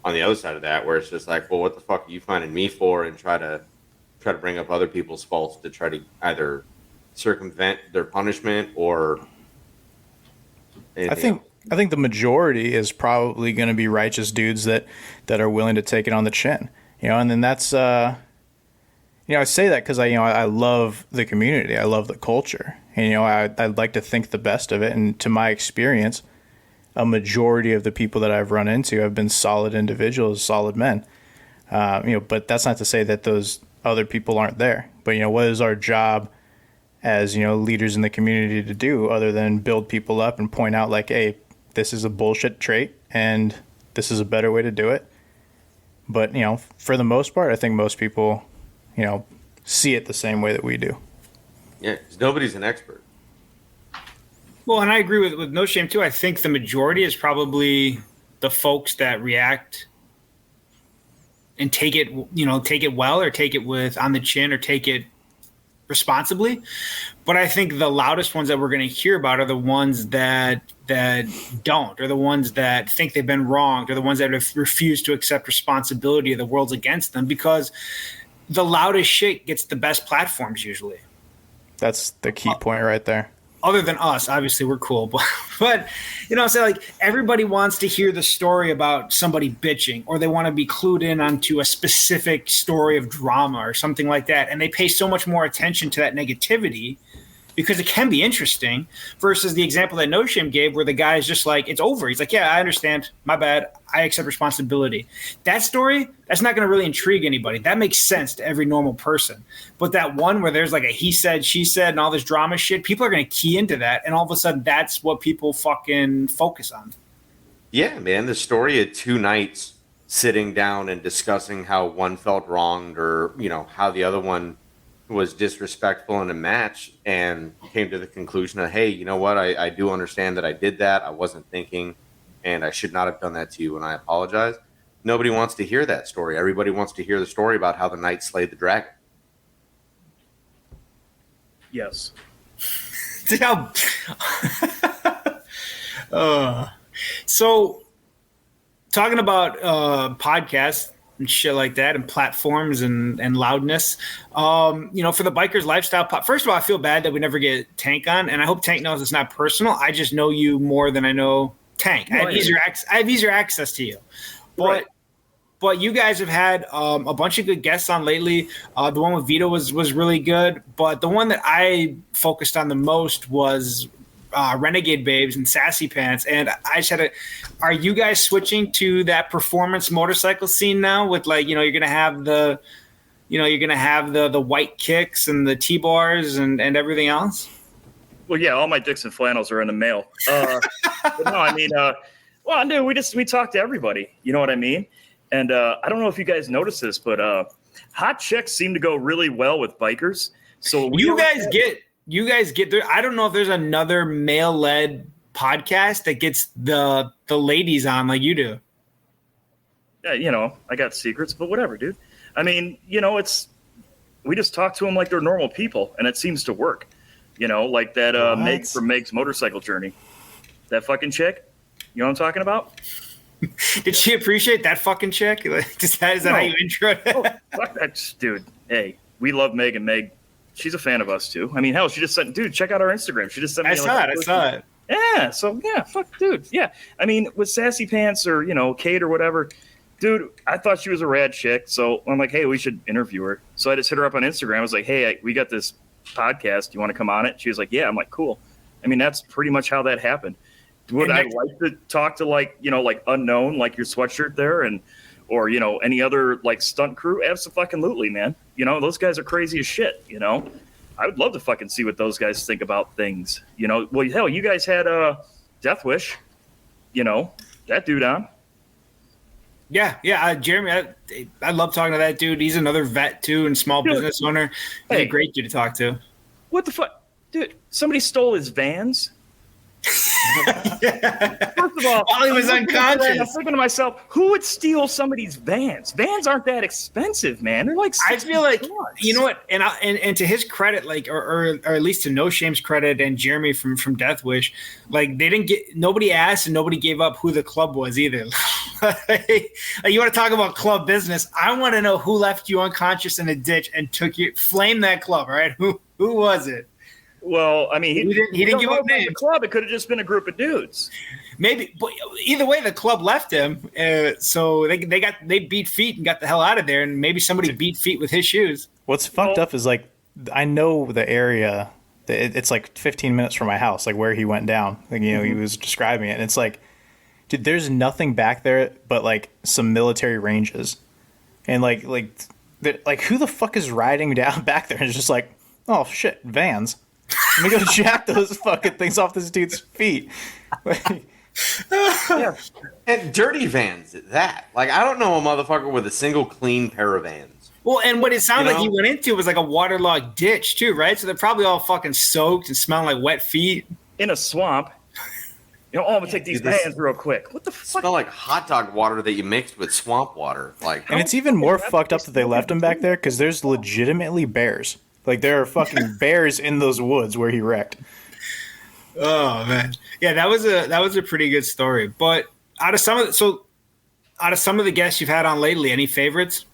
on the other side of that, where it's just like, well, what the fuck are you finding me for, and try to bring up other people's faults to try to either circumvent their punishment or anything else? I think the majority is probably going to be righteous dudes that are willing to take it on the chin, and then that's, I say that because I love the community. I love the culture, and, I'd like to think the best of it. And to my experience, a majority of the people that I've run into have been solid individuals, solid men, but that's not to say that those other people aren't there. But, what is our job as, leaders in the community to do other than build people up and point out like, hey, this is a bullshit trait and this is a better way to do it. But, for the most part, I think most people, see it the same way that we do. Yeah, 'cause nobody's an expert. Well, and I agree with No Shame too. I think the majority is probably the folks that react and take it well, or take it with on the chin, or take it responsibly. But I think the loudest ones that we're going to hear about are the ones that don't, or the ones that think they've been wronged, or the ones that have refused to accept responsibility of the world's against them, because the loudest shit gets the best platforms usually. That's the key point right there. Other than us, obviously we're cool, but so like everybody wants to hear the story about somebody bitching, or they want to be clued in onto a specific story of drama or something like that, and they pay so much more attention to that negativity because it can be interesting, versus the example that No Shame gave, where the guy is just like, it's over. He's like, yeah, I understand, my bad, I accept responsibility. That story, that's not going to really intrigue anybody. That makes sense to every normal person. But that one where there's like a he said, she said, and all this drama shit, people are going to key into that, and all of a sudden that's what people fucking focus on. Yeah, man, the story of two knights sitting down and discussing how one felt wronged, or how the other one was disrespectful in a match, and came to the conclusion of, hey, you know what, I do understand that I did that, I wasn't thinking, and I should not have done that to you, and I apologize. Nobody wants to hear that story. Everybody wants to hear the story about how the knight slayed the dragon. Yes. So talking about podcasts and shit like that, and platforms and loudness, for the Bikers Lifestyle first of all, I feel bad that we never get Tank on, and I hope Tank knows it's not personal. I just know you more than I know Tank. I have easier access to you, but you guys have had a bunch of good guests on lately. The one with Vito was really good, but the one that I focused on the most was Renegade Babes and Sassy Pants. And I just had are you guys switching to that performance motorcycle scene now, with like, you're going to have the white kicks and the T-bars and everything else? Well, yeah, all my Dixon flannels are in the mail. But no, I mean, dude, we talk to everybody. You know what I mean? And I don't know if you guys noticed this, but hot chicks seem to go really well with bikers. So you guys get there. I don't know if there's another male-led podcast that gets the ladies on like you do. Yeah, I got secrets, but whatever, dude. I mean, we just talk to them like they're normal people, and it seems to work. Like that Meg from Meg's Motorcycle Journey. That fucking chick. You know what I'm talking about? Did she appreciate that fucking chick? Is that how you intro it? Fuck that, dude. Hey, we love Meg, and Meg, she's a fan of us too. I mean, hell, she just said, dude, check out our Instagram. She just sent me. I saw it. Yeah. So yeah, fuck, dude. Yeah. I mean, with Sassy Pants or Kate or whatever, dude, I thought she was a rad chick. So I'm like, hey, we should interview her. So I just hit her up on Instagram. I was like, hey, we got this podcast. Do you want to come on it? She was like, yeah. I'm like, cool. I mean, that's pretty much how that happened. Would I like to talk to like unknown, like your sweatshirt there, or any other like stunt crew? Absolutely, man. Those guys are crazy as shit. I would love to fucking see what those guys think about things. Well, hell, you guys had Death Wish, that dude on. Yeah, Jeremy, I love talking to that dude. He's another vet too and small Dude. business owner. He's Hey. a great dude to talk to. What the fuck, dude? Somebody stole his Vans. First of all, While he was I'm looking at that and I'm unconscious. thinking to myself, who would steal somebody's Vans? Vans aren't that expensive, man. They're like I feel like $60. you know what, and to his credit, like or at least to No Shame's credit and Jeremy from Death Wish, like they didn't get nobody asked and nobody gave up who the club was either. Like, you want to talk about club business? I want to know who left you unconscious in a ditch and took you flame that club. All right, who was it? Well, I mean, He didn't we don't give know up if it was names. the club. It could have just been a group of dudes. Maybe, but either way, the club left him. So they beat feet and got the hell out of there. And maybe somebody beat feet with his shoes. What's fucked up is like I know the area. It's like 15 minutes from my house, like where he went down. Like he was describing it, and it's like, dude, there's nothing back there but like some military ranges, and like who the fuck is riding down back there? And it's just like, oh shit, Vans. Let me go jack those fucking things off this dude's feet. Yeah. And dirty Vans at that. Like, I don't know a motherfucker with a single clean pair of Vans. Well, and what it sounded You like he know? went into was like a waterlogged ditch too, right? So they're probably all fucking soaked and smelling like wet feet. In a swamp. You know, I'm gonna take these dude, this- Vans real quick. What the fuck? Smell like hot dog water that you mixed with swamp water. Like, And it's even more fucked up that they left him back there because there's legitimately bears. Like there are fucking bears in those woods where he wrecked. Oh man, yeah, that was a pretty good story. But out of some of the guests you've had on lately, any favorites?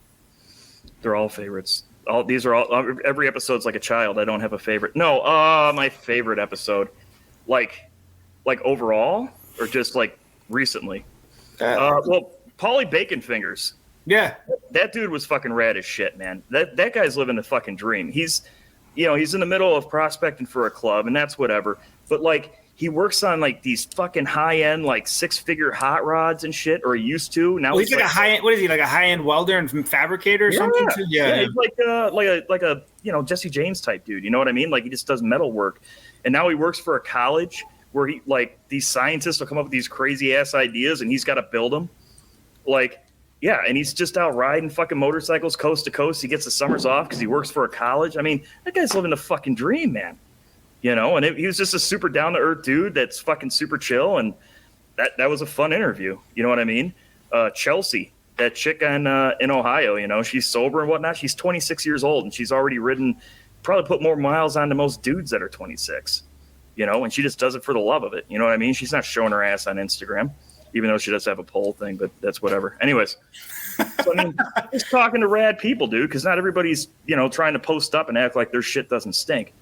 They're all favorites. These are all. Every episode's like a child. I don't have a favorite. No, my favorite episode, like overall, or just like recently. Well, Paulie Bacon Fingers. Yeah, That dude was fucking rad as shit, man. That guy's living the fucking dream. He's in the middle of prospecting for a club, and that's whatever. But like, he works on like these fucking high end, like 6-figure hot rods and shit, or he used to. Now well, he's like a high end. What is he, like a high end welder and fabricator or something? Too? Yeah, he's like a Jesse James type dude. You know what I mean? Like, he just does metal work, and now he works for a college where he like these scientists will come up with these crazy ass ideas, and he's got to build them. Like, yeah, and he's just out riding fucking motorcycles coast to coast. He gets the summers off because he works for a college. I mean, that guy's living the fucking dream, man. You know, and he was just a super down to earth dude that's fucking super chill, and that was a fun interview. You know what I mean? Chelsea, that chick in Ohio, you know, she's sober and whatnot. She's 26 years old, and she's already probably put more miles on to most dudes that are 26. You know, and she just does it for the love of it. You know what I mean? She's not showing her ass on Instagram, even though she does have a poll thing, but that's whatever. Anyways, so, I mean, just talking to rad people, dude, because not everybody's, trying to post up and act like their shit doesn't stink,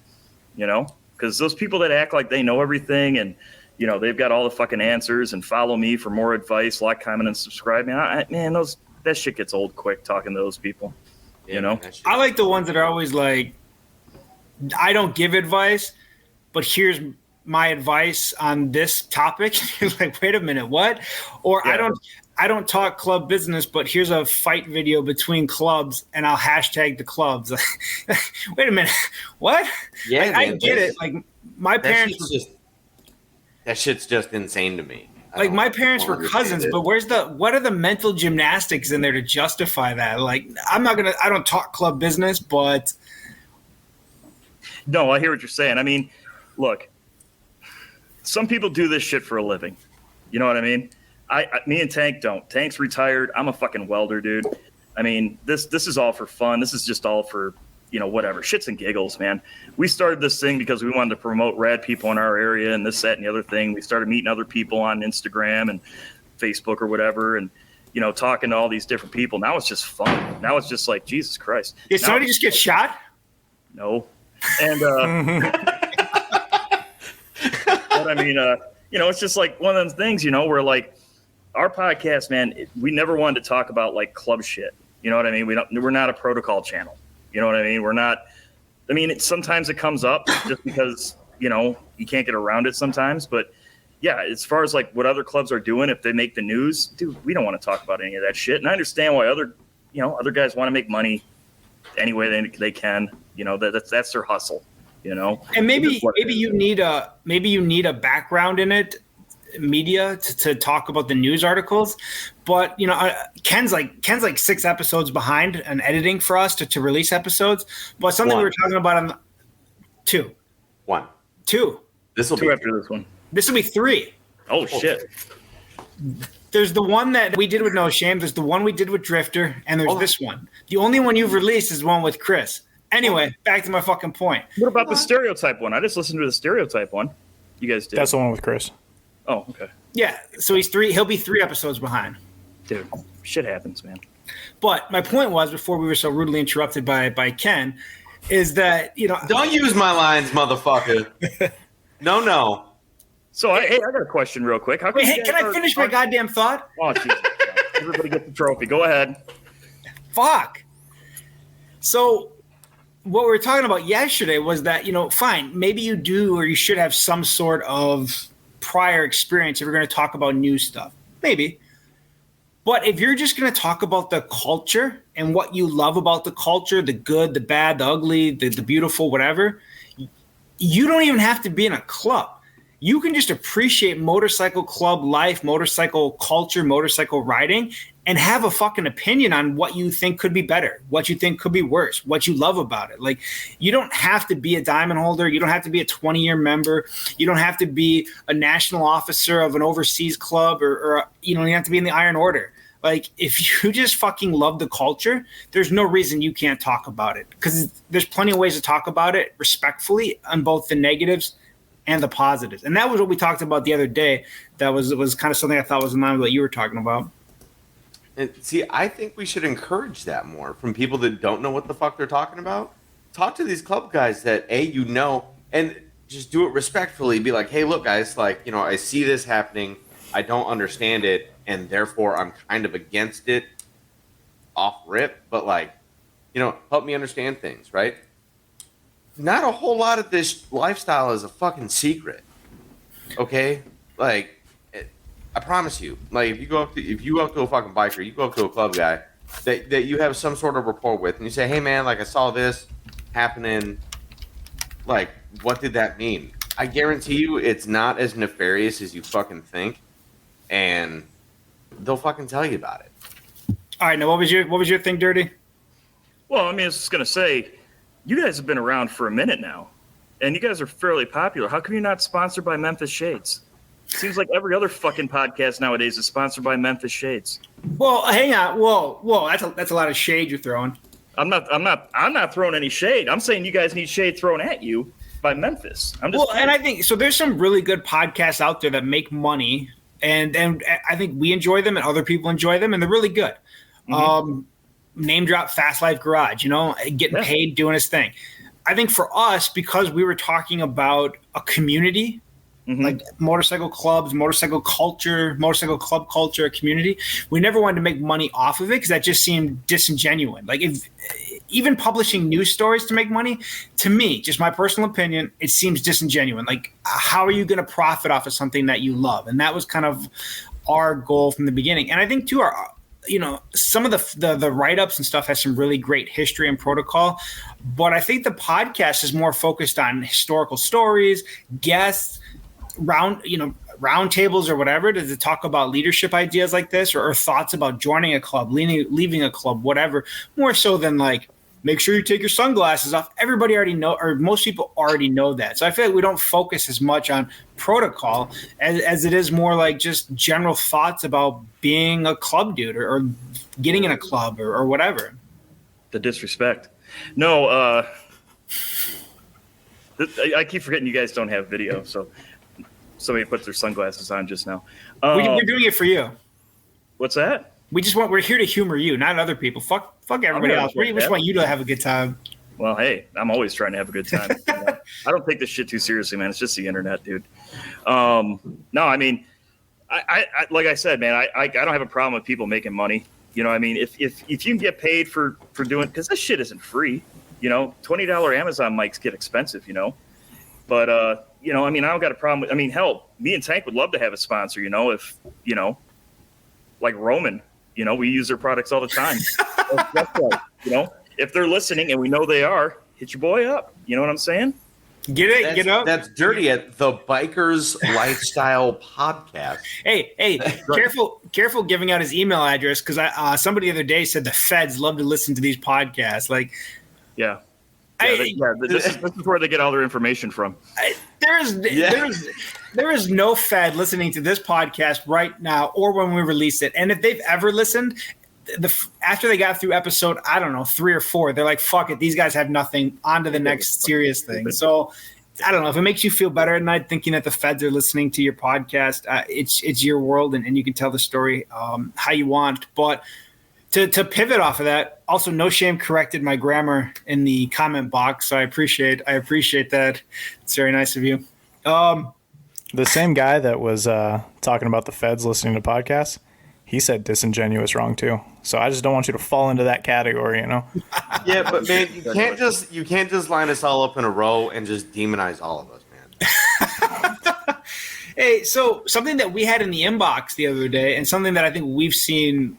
because those people that act like they know everything and, they've got all the fucking answers and follow me for more advice, like, comment, and subscribe. Man, that shit gets old quick talking to those people, I like the ones that are always like, I don't give advice, but here's my advice on this topic. You're like, wait a minute, what? Or Yeah. I don't talk club business, but here's a fight video between clubs and I'll hashtag the clubs. Wait a minute, what? yeah, I man, get it. Like my parents that shit's just insane to me. like my parents don't were understand cousins, it. but what are the mental gymnastics in there to justify that? Like I don't talk club business, but No, I hear what you're saying. I mean, look, some people do this shit for a living. You know what I mean? Me and Tank don't. Tank's retired. I'm a fucking welder, dude. I mean, this is all for fun. This is just all for, whatever. Shits and giggles, man. We started this thing because we wanted to promote rad people in our area and this, that, and the other thing. We started meeting other people on Instagram and Facebook or whatever and, talking to all these different people. Now it's just fun. Now it's just like, Jesus Christ. did Now- somebody just get shot? No. And, but I mean, it's just like one of those things, where like our podcast, man, we never wanted to talk about like club shit. You know what I mean? We're not a protocol channel. You know what I mean? We're not, sometimes it comes up just because, you can't get around it sometimes. But yeah, as far as like what other clubs are doing, if they make the news, dude, we don't want to talk about any of that shit. And I understand why other guys want to make money any way they can. That's their hustle. And maybe you need a background in it media to talk about the news articles. But Ken's like 6 episodes behind on editing for us to release episodes. But something we were talking about on two. This will Two be after this one. This will be 3. Oh shit! There's the one that we did with No Shame. There's the one we did with Drifter, and there's this one. The only one you've released is one with Chris. Anyway, back to my fucking point. What about the stereotype one? I just listened to the stereotype one. You guys did. That's the one with Chris. Oh, okay. Yeah, so he'll be 3 episodes behind. Dude, shit happens, man. But my point was, before we were so rudely interrupted by Ken, is that Don't use my lines, motherfucker. No. So, I got a question real quick. How come can I finish my goddamn thought? Oh, Jesus. Everybody gets the trophy. Go ahead. Fuck. So what we were talking about yesterday was that, fine, maybe you do or you should have some sort of prior experience if you're going to talk about new stuff. Maybe. But if you're just going to talk about the culture and what you love about the culture, the good, the bad, the ugly, the beautiful, whatever, you don't even have to be in a club. You can just appreciate motorcycle club life, motorcycle culture, motorcycle riding, and have a fucking opinion on what you think could be better, what you think could be worse, what you love about it. Like, you don't have to be a diamond holder. You don't have to be a 20-year member. You don't have to be a national officer of an overseas club or you don't have to be in the Iron Order. Like, if you just fucking love the culture, there's no reason you can't talk about it, because there's plenty of ways to talk about it respectfully on both the negatives and the positives. And that was what we talked about the other day. That was kind of something I thought was in line with what you were talking about. And see, I think we should encourage that more from people that don't know what the fuck they're talking about. Talk to these club guys that, and just do it respectfully. Be like, hey, look, guys, I see this happening. I don't understand it, and therefore I'm kind of against it off rip. But, help me understand things, right? Not a whole lot of this lifestyle is a fucking secret. Okay? I promise you. If you go up to a fucking biker, you go up to a club guy that you have some sort of rapport with, and you say, hey man, I saw this happening. What did that mean? I guarantee you it's not as nefarious as you fucking think, and they'll fucking tell you about it. All right, now what was your thing, Dirty? Well, I was just gonna say, you guys have been around for a minute now, and you guys are fairly popular. How come you're not sponsored by Memphis Shades? Seems like every other fucking podcast nowadays is sponsored by Memphis Shades. Well, hang on. Whoa. That's a lot of shade you're throwing. I'm not throwing any shade. I'm saying you guys need shade thrown at you by Memphis. And I think so. There's some really good podcasts out there that make money, and I think we enjoy them, and other people enjoy them, and they're really good. Mm-hmm. Name drop Fast Life Garage, getting paid doing his thing. I think for us, because we were talking about a community, like motorcycle clubs, motorcycle culture, motorcycle club culture, community, we never wanted to make money off of it because that just seemed disingenuous. Even publishing news stories to make money, to me, just my personal opinion, it seems disingenuous. How are you going to profit off of something that you love? And that was kind of our goal from the beginning. And I think too, some of the write-ups and stuff has some really great history and protocol, but I think the podcast is more focused on historical stories, guests, round tables or whatever, to talk about leadership ideas like this or thoughts about joining a club, leaving a club, whatever, more so than make sure you take your sunglasses off. Everybody already know, or most people already know that. So I feel like we don't focus as much on protocol as it is more just general thoughts about being a club dude or getting in a club or whatever. The disrespect. No, I keep forgetting you guys don't have video, so somebody puts their sunglasses on just now. We're doing it for you. What's that? We're here to humor you, not other people. Fuck everybody else. We just want you to have a good time. Well, hey, I'm always trying to have a good time. I don't take this shit too seriously, man. It's just the internet, dude. No, I like I said, man, I don't have a problem with people making money. If you can get paid for doing, because this shit isn't free. $20 Amazon mics get expensive, But I don't got a problem with. Hell, me and Tank would love to have a sponsor. If like Roman. We use their products all the time. That's right. If they're listening, and we know they are, hit your boy up. You know what I'm saying? Get it? Get up? That's dirty at the Bikers Lifestyle Podcast. Hey, careful giving out his email address because somebody the other day said the feds love to listen to these podcasts. Like, Yeah. This is where they get all their information from. there is no fed listening to this podcast right now or when we release it. And if they've ever listened, after they got through episode, I don't know, 3 or 4, they're like, fuck it, these guys have nothing, on to the next serious thing. So I don't know if it makes you feel better at night thinking that the feds are listening to your podcast. It's your world, and you can tell the story how you want. But to pivot off of that, also No Shame corrected my grammar in the comment box, so I appreciate that. It's very nice of you. The same guy that was talking about the feds listening to podcasts, he said disingenuous wrong too. So I just don't want you to fall into that category, you know? Yeah, but man, you can't just line us all up in a row and just demonize all of us, man. Hey, so something that we had in the inbox the other day, and something that I think we've seen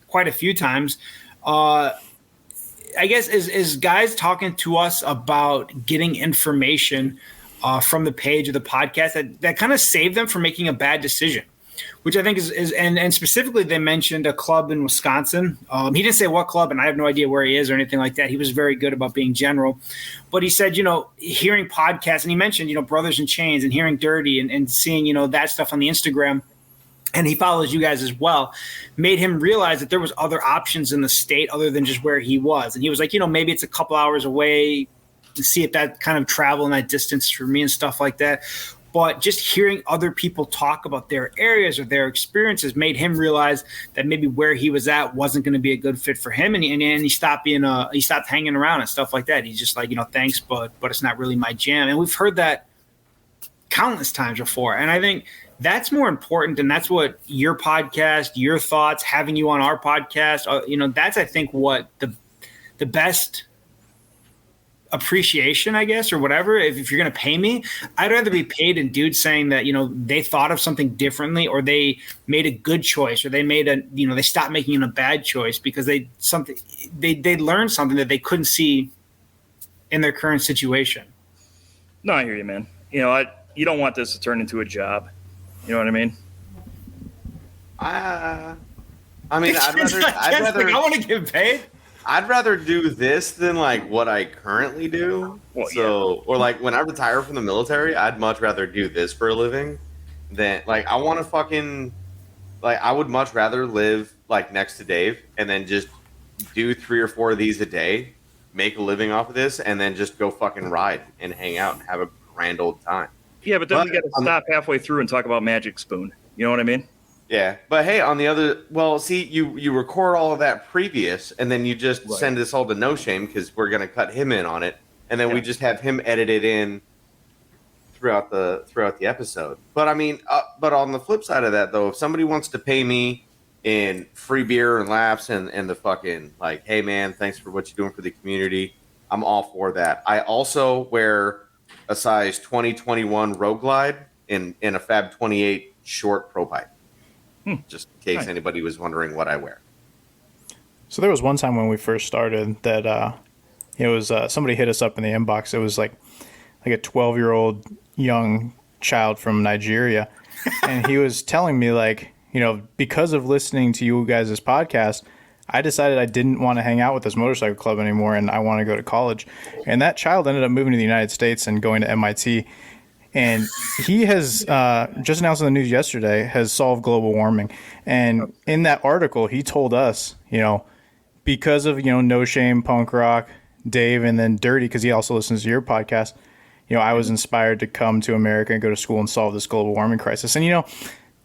quite a few times, I guess, is guys talking to us about getting information from the page of the podcast that kind of saved them from making a bad decision, which I think is and specifically they mentioned a club in Wisconsin. He didn't say what club, and I have no idea where he is or anything like that. He was very good about being general, but he said, hearing podcasts, and he mentioned, Brothers in Chains and Hearing Dirty and seeing, that stuff on the Instagram, and he follows you guys as well, made him realize that there was other options in the state other than just where he was. And he was like, maybe it's a couple hours away to see if that kind of travel and that distance for me and stuff like that. But just hearing other people talk about their areas or their experiences made him realize that maybe where he was at wasn't going to be a good fit for him. And he stopped he stopped hanging around and stuff like that. He's just like, thanks, but it's not really my jam. And we've heard that countless times before. And I think that's more important. And that's what your podcast, your thoughts, having you on our podcast, that's, I think, what the best appreciation, I guess, or whatever. If you're going to pay me, I'd rather be paid in dudes saying that, they thought of something differently, or they made a good choice, or they made they stopped making a bad choice because they learned something that they couldn't see in their current situation. No, I hear you, man. You don't want this to turn into a job. You know what I mean? I want to get paid. I'd rather do this than like what I currently do. Or like when I retire from the military, I'd much rather do this for a living than like I want to fucking like I would much rather live like next to Dave and then just do 3 or 4 of these a day, make a living off of this, and then just go fucking ride and hang out and have a grand old time. Yeah, but then we got to stop halfway through and talk about Magic Spoon. You know what I mean? Yeah, but hey, on the other, you record all of that previous, and then you just send this all to No Shame because we're gonna cut him in on it, and then we just have him edit it in throughout the episode. But I mean, but on the flip side of that, though, if somebody wants to pay me in free beer and laughs and the fucking like, hey man, thanks for what you're doing for the community, I'm all for that. I also wear a size 2021 Road Glide in a Fab 28 short pro pipe. Just in case anybody was wondering what I wear. So there was one time when we first started that it was somebody hit us up in the inbox. It was like a 12-year-old young child from Nigeria, and he was telling me like, because of listening to you guys' podcast, I decided I didn't want to hang out with this motorcycle club anymore, and I want to go to college. And that child ended up moving to the United States and going to MIT. And he has just announced in the news yesterday has solved global warming. And in that article, he told us, because of, No Shame, Punk Rock, Dave, and then Dirty, because he also listens to your podcast, I was inspired to come to America and go to school and solve this global warming crisis. And,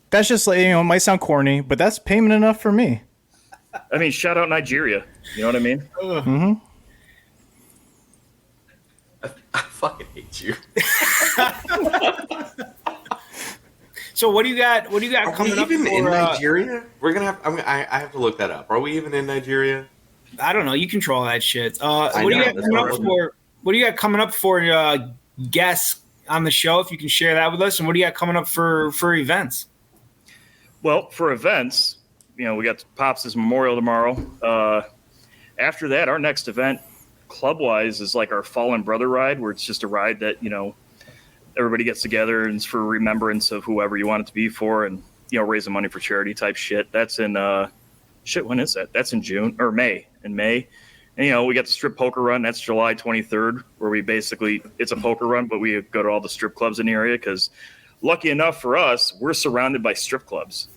that's just like, it might sound corny, but that's payment enough for me. I mean, shout out Nigeria. You know what I mean? Mm-hmm. I fucking hate you. So what do you got coming up in for Nigeria? We're gonna have. I have to look that up. Are we even in Nigeria? I don't know. You control that shit. What do you got coming up for guests on the show? If you can share that with us, and what do you got coming up for events? Well, for events, we got Pops' Memorial tomorrow. After that, our next event, club wise is like our Fallen Brother ride, where it's just a ride that, you know, everybody gets together and it's for remembrance of whoever you want it to be for, and, you know, raising money for charity type shit. That's in when is that? That's in June or May. In May. And, you know, we got the strip poker run. That's July 23rd, where we basically, it's a poker run, but we go to all the strip clubs in the area because, lucky enough for us, we're surrounded by strip clubs.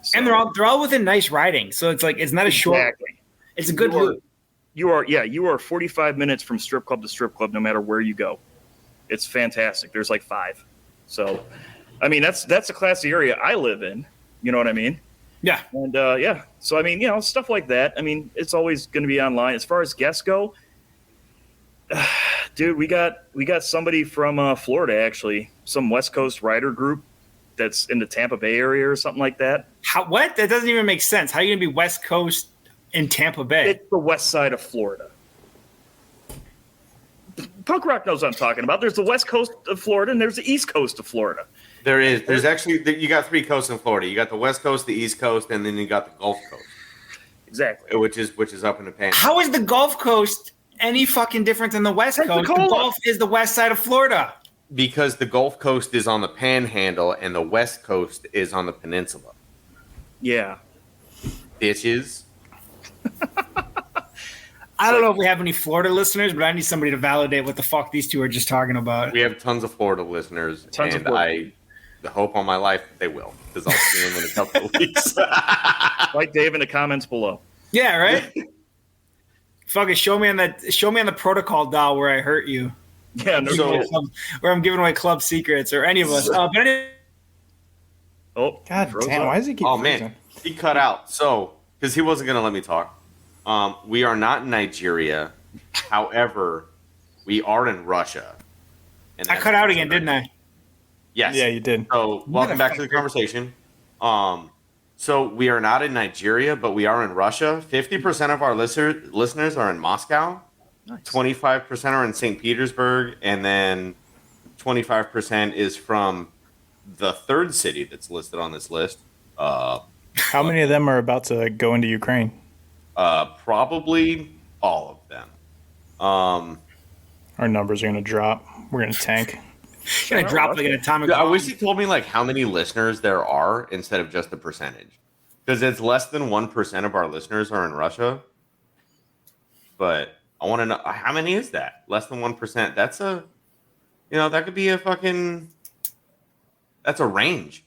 So, And they're all within nice riding, so it's like it's not a short. exactly. It's a good route. You are 45 minutes from strip club to strip club, no matter where you go. It's fantastic. There's like 5. So, I mean, that's a classy area I live in. You know what I mean? Yeah. And yeah, so I mean, you know, stuff like that. I mean, it's always going to be online. As far as guests go, dude, we got somebody from Florida, actually, some West Coast rider group that's in the Tampa Bay area or something like that. What? That doesn't even make sense. How are you gonna be West Coast in Tampa Bay? It's the west side of Florida. Punk rock knows what I'm talking about. There's the west coast of Florida and there's the east coast of Florida. There's actually, you got 3 coasts in Florida. You got the West Coast, the East Coast, and then you got the Gulf Coast, Exactly. which is up in the Panhandle. How is the Gulf Coast any fucking different than the West Coast? The Pensacola. Gulf is the west side of Florida. Because the Gulf Coast is on the Panhandle and the West Coast is on the peninsula. Yeah. Bitches. I don't know if we have any Florida listeners, but I need somebody to validate what the fuck these two are just talking about. We have tons of Florida listeners, Tons of and Florida. I hope on my life that they will, because I'll see them in a couple of weeks. Like Dave in the comments below. Yeah, right? Fucking show me on the protocol dial where I hurt you. Yeah, no So- shit. Where I'm giving away club secrets or any of us. Oh, God froze damn, up. why does he keep Oh freezing? man, he cut out. So, because he wasn't going to let me talk. We are not in Nigeria. However, we are in Russia. And I cut out again, didn't I? Yes. Yeah, you did. So, welcome back to the Motherfucker. conversation. So we are not in Nigeria, but we are in Russia. 50% of our listeners are in Moscow. Nice. 25% are in St. Petersburg, and then 25% is from the third city that's listed on this list. How many of them are about to go into Ukraine? Probably all of them. Our numbers are going to drop. We're going to tank. Gonna drop like an atomic I bomb. wish he told me like how many listeners there are instead of just the percentage, because it's less than 1% of our listeners are in Russia. But I want to know how many is that? Less than 1%. That's a, that could be a fucking. That's a range,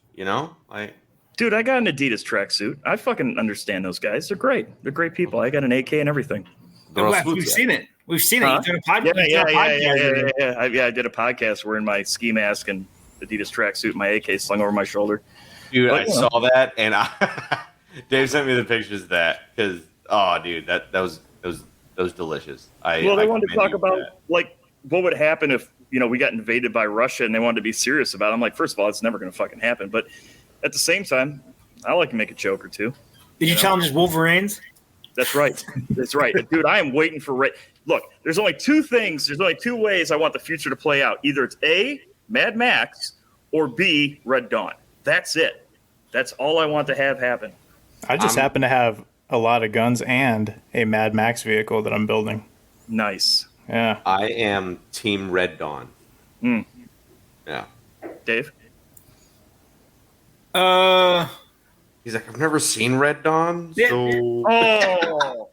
like. Dude, I got an Adidas tracksuit. I fucking understand those guys. They're great. They're great people. I got an AK and everything. We've seen it. We've seen it. Huh? You've done a podcast. Yeah. I did a podcast wearing my ski mask and Adidas tracksuit, my AK slung over my shoulder. Dude, But, I saw that, and Dave sent me the pictures of that because, dude, that was delicious. They wanted to talk about like what would happen if we got invaded by Russia, and they wanted to be serious about it. I'm like, first of all, it's never going to fucking happen. But at the same time, I like to make a joke or two. Did you challenge Wolverines? That's right. That's right. Dude, I am waiting for Look, there's only 2 things. There's only 2 ways I want the future to play out. Either it's A, Mad Max, or B, Red Dawn. That's it. That's all I want to have happen. I just happen to have a lot of guns and a Mad Max vehicle that I'm building. Nice. Yeah. I am Team Red Dawn. Yeah. Dave? He's like, I've never seen Red Dawn, Yeah. so Oh.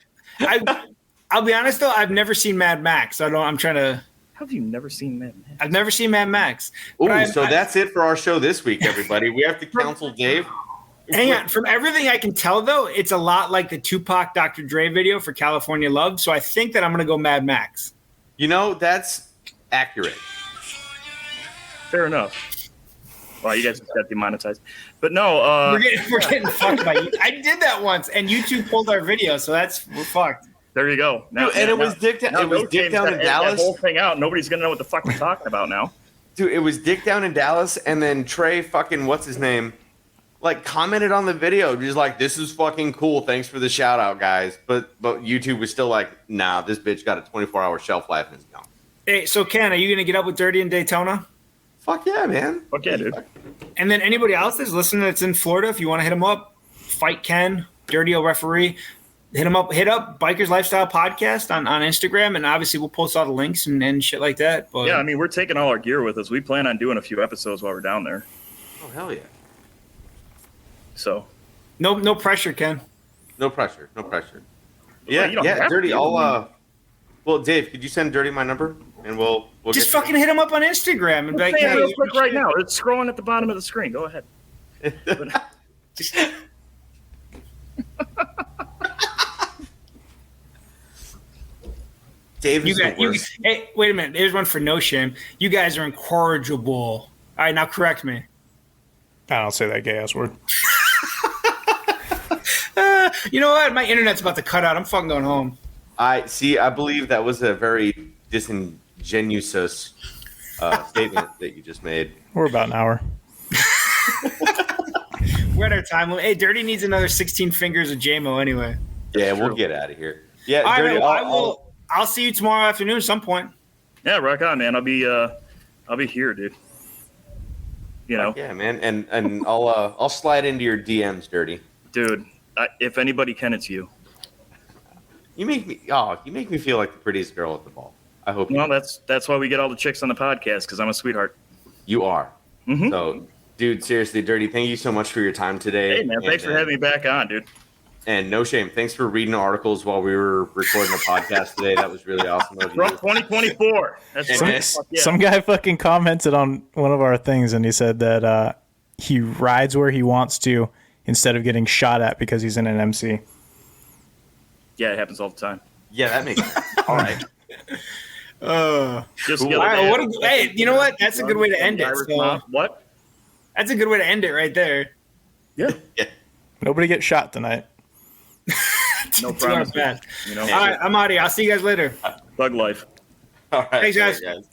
I'll be honest though, I've never seen Mad Max. I'm trying to. Have you never seen Mad Max? I've never seen Mad Max. Ooh, But so that's it for our show this week, everybody. We have to counsel Dave. Hang on. From everything I can tell, though, it's a lot like the Tupac Dr. Dre video for California Love. So I think that I'm going to go Mad Max. That's accurate. Fair enough. Well, you guys just got demonetized. But no, We're getting fucked by you. I did that once, and YouTube pulled our video, so we're fucked. there you go. Now, Dude, and it was Dick down in That Dallas. whole thing out. Nobody's going to know what the fuck we're talking about now. Dude, it was Dick down in Dallas, and then Trey fucking what's his name, like commented on the video, just like, this is fucking cool. Thanks for the shout out, guys. But YouTube was still like, nah, this bitch got a 24-hour shelf life and it's gone. Hey, so Ken, are you going to get up with Dirty in Daytona? Fuck yeah, man. Fuck yeah, dude. And then anybody else that's listening that's in Florida, if you want to hit him up, Fight Ken, Dirty O referee. hit them up. Hit up Bikers Lifestyle Podcast on Instagram, and obviously we'll post all the links and shit like that. But Yeah, I mean, we're taking all our gear with us. We plan on doing a few episodes while we're down there. Oh hell yeah! So no pressure, Ken. No pressure. No pressure. Well, you don't Yeah, have Dirty. to. I'll. Well, Dave, could you send Dirty my number, and we'll Just get fucking hit him up on Instagram and be like, Say it hey, real quick right now. It's scrolling at the bottom of the screen. Go ahead. just- Dave you is the guys, you, worst. hey, wait a minute. Here's one for No Shame. You guys are incorrigible. All right, now correct me. I don't say that gay ass word. You know what? My internet's about to cut out. I'm fucking going home. I see. I believe that was a very disingenuous statement that you just made. We're about an hour. We're at our time limit. Hey, Dirty needs another 16 fingers of JMO anyway. Yeah, That's we'll true. get out of here. Yeah, All right, Dirty. well, I'll see you tomorrow afternoon at some point. Yeah, rock on, man. I'll be here, dude. You know, Yeah, man, and I'll slide into your DMs, Dirty. dude. If anybody can, it's you. You make me feel like the prettiest girl at the ball. I hope Well, that's why we get all the chicks on the podcast, because I'm a sweetheart. you are. Mhm. So, dude, seriously, Dirty, thank you so much for your time today. Hey, man, thanks for having me back on, dude. And No Shame, thanks for reading articles while we were recording the podcast today. That was really awesome of you. Rough 2024. That's And right. man, Fuck yeah. Some guy fucking commented on one of our things, and he said that he rides where he wants to instead of getting shot at because he's in an MC. Yeah, it happens all the time. Yeah, that makes sense. All right. Just Cool. the other All right, day- what hey, you know what? That's a good way to end it. Irish So, mom. What? that's a good way to end it right there. Yeah. Nobody gets shot tonight. No Do our promise. best. You know, All right, I'm out of here. I'll see you guys later. thug life. All right. Thanks, guys. All right, guys.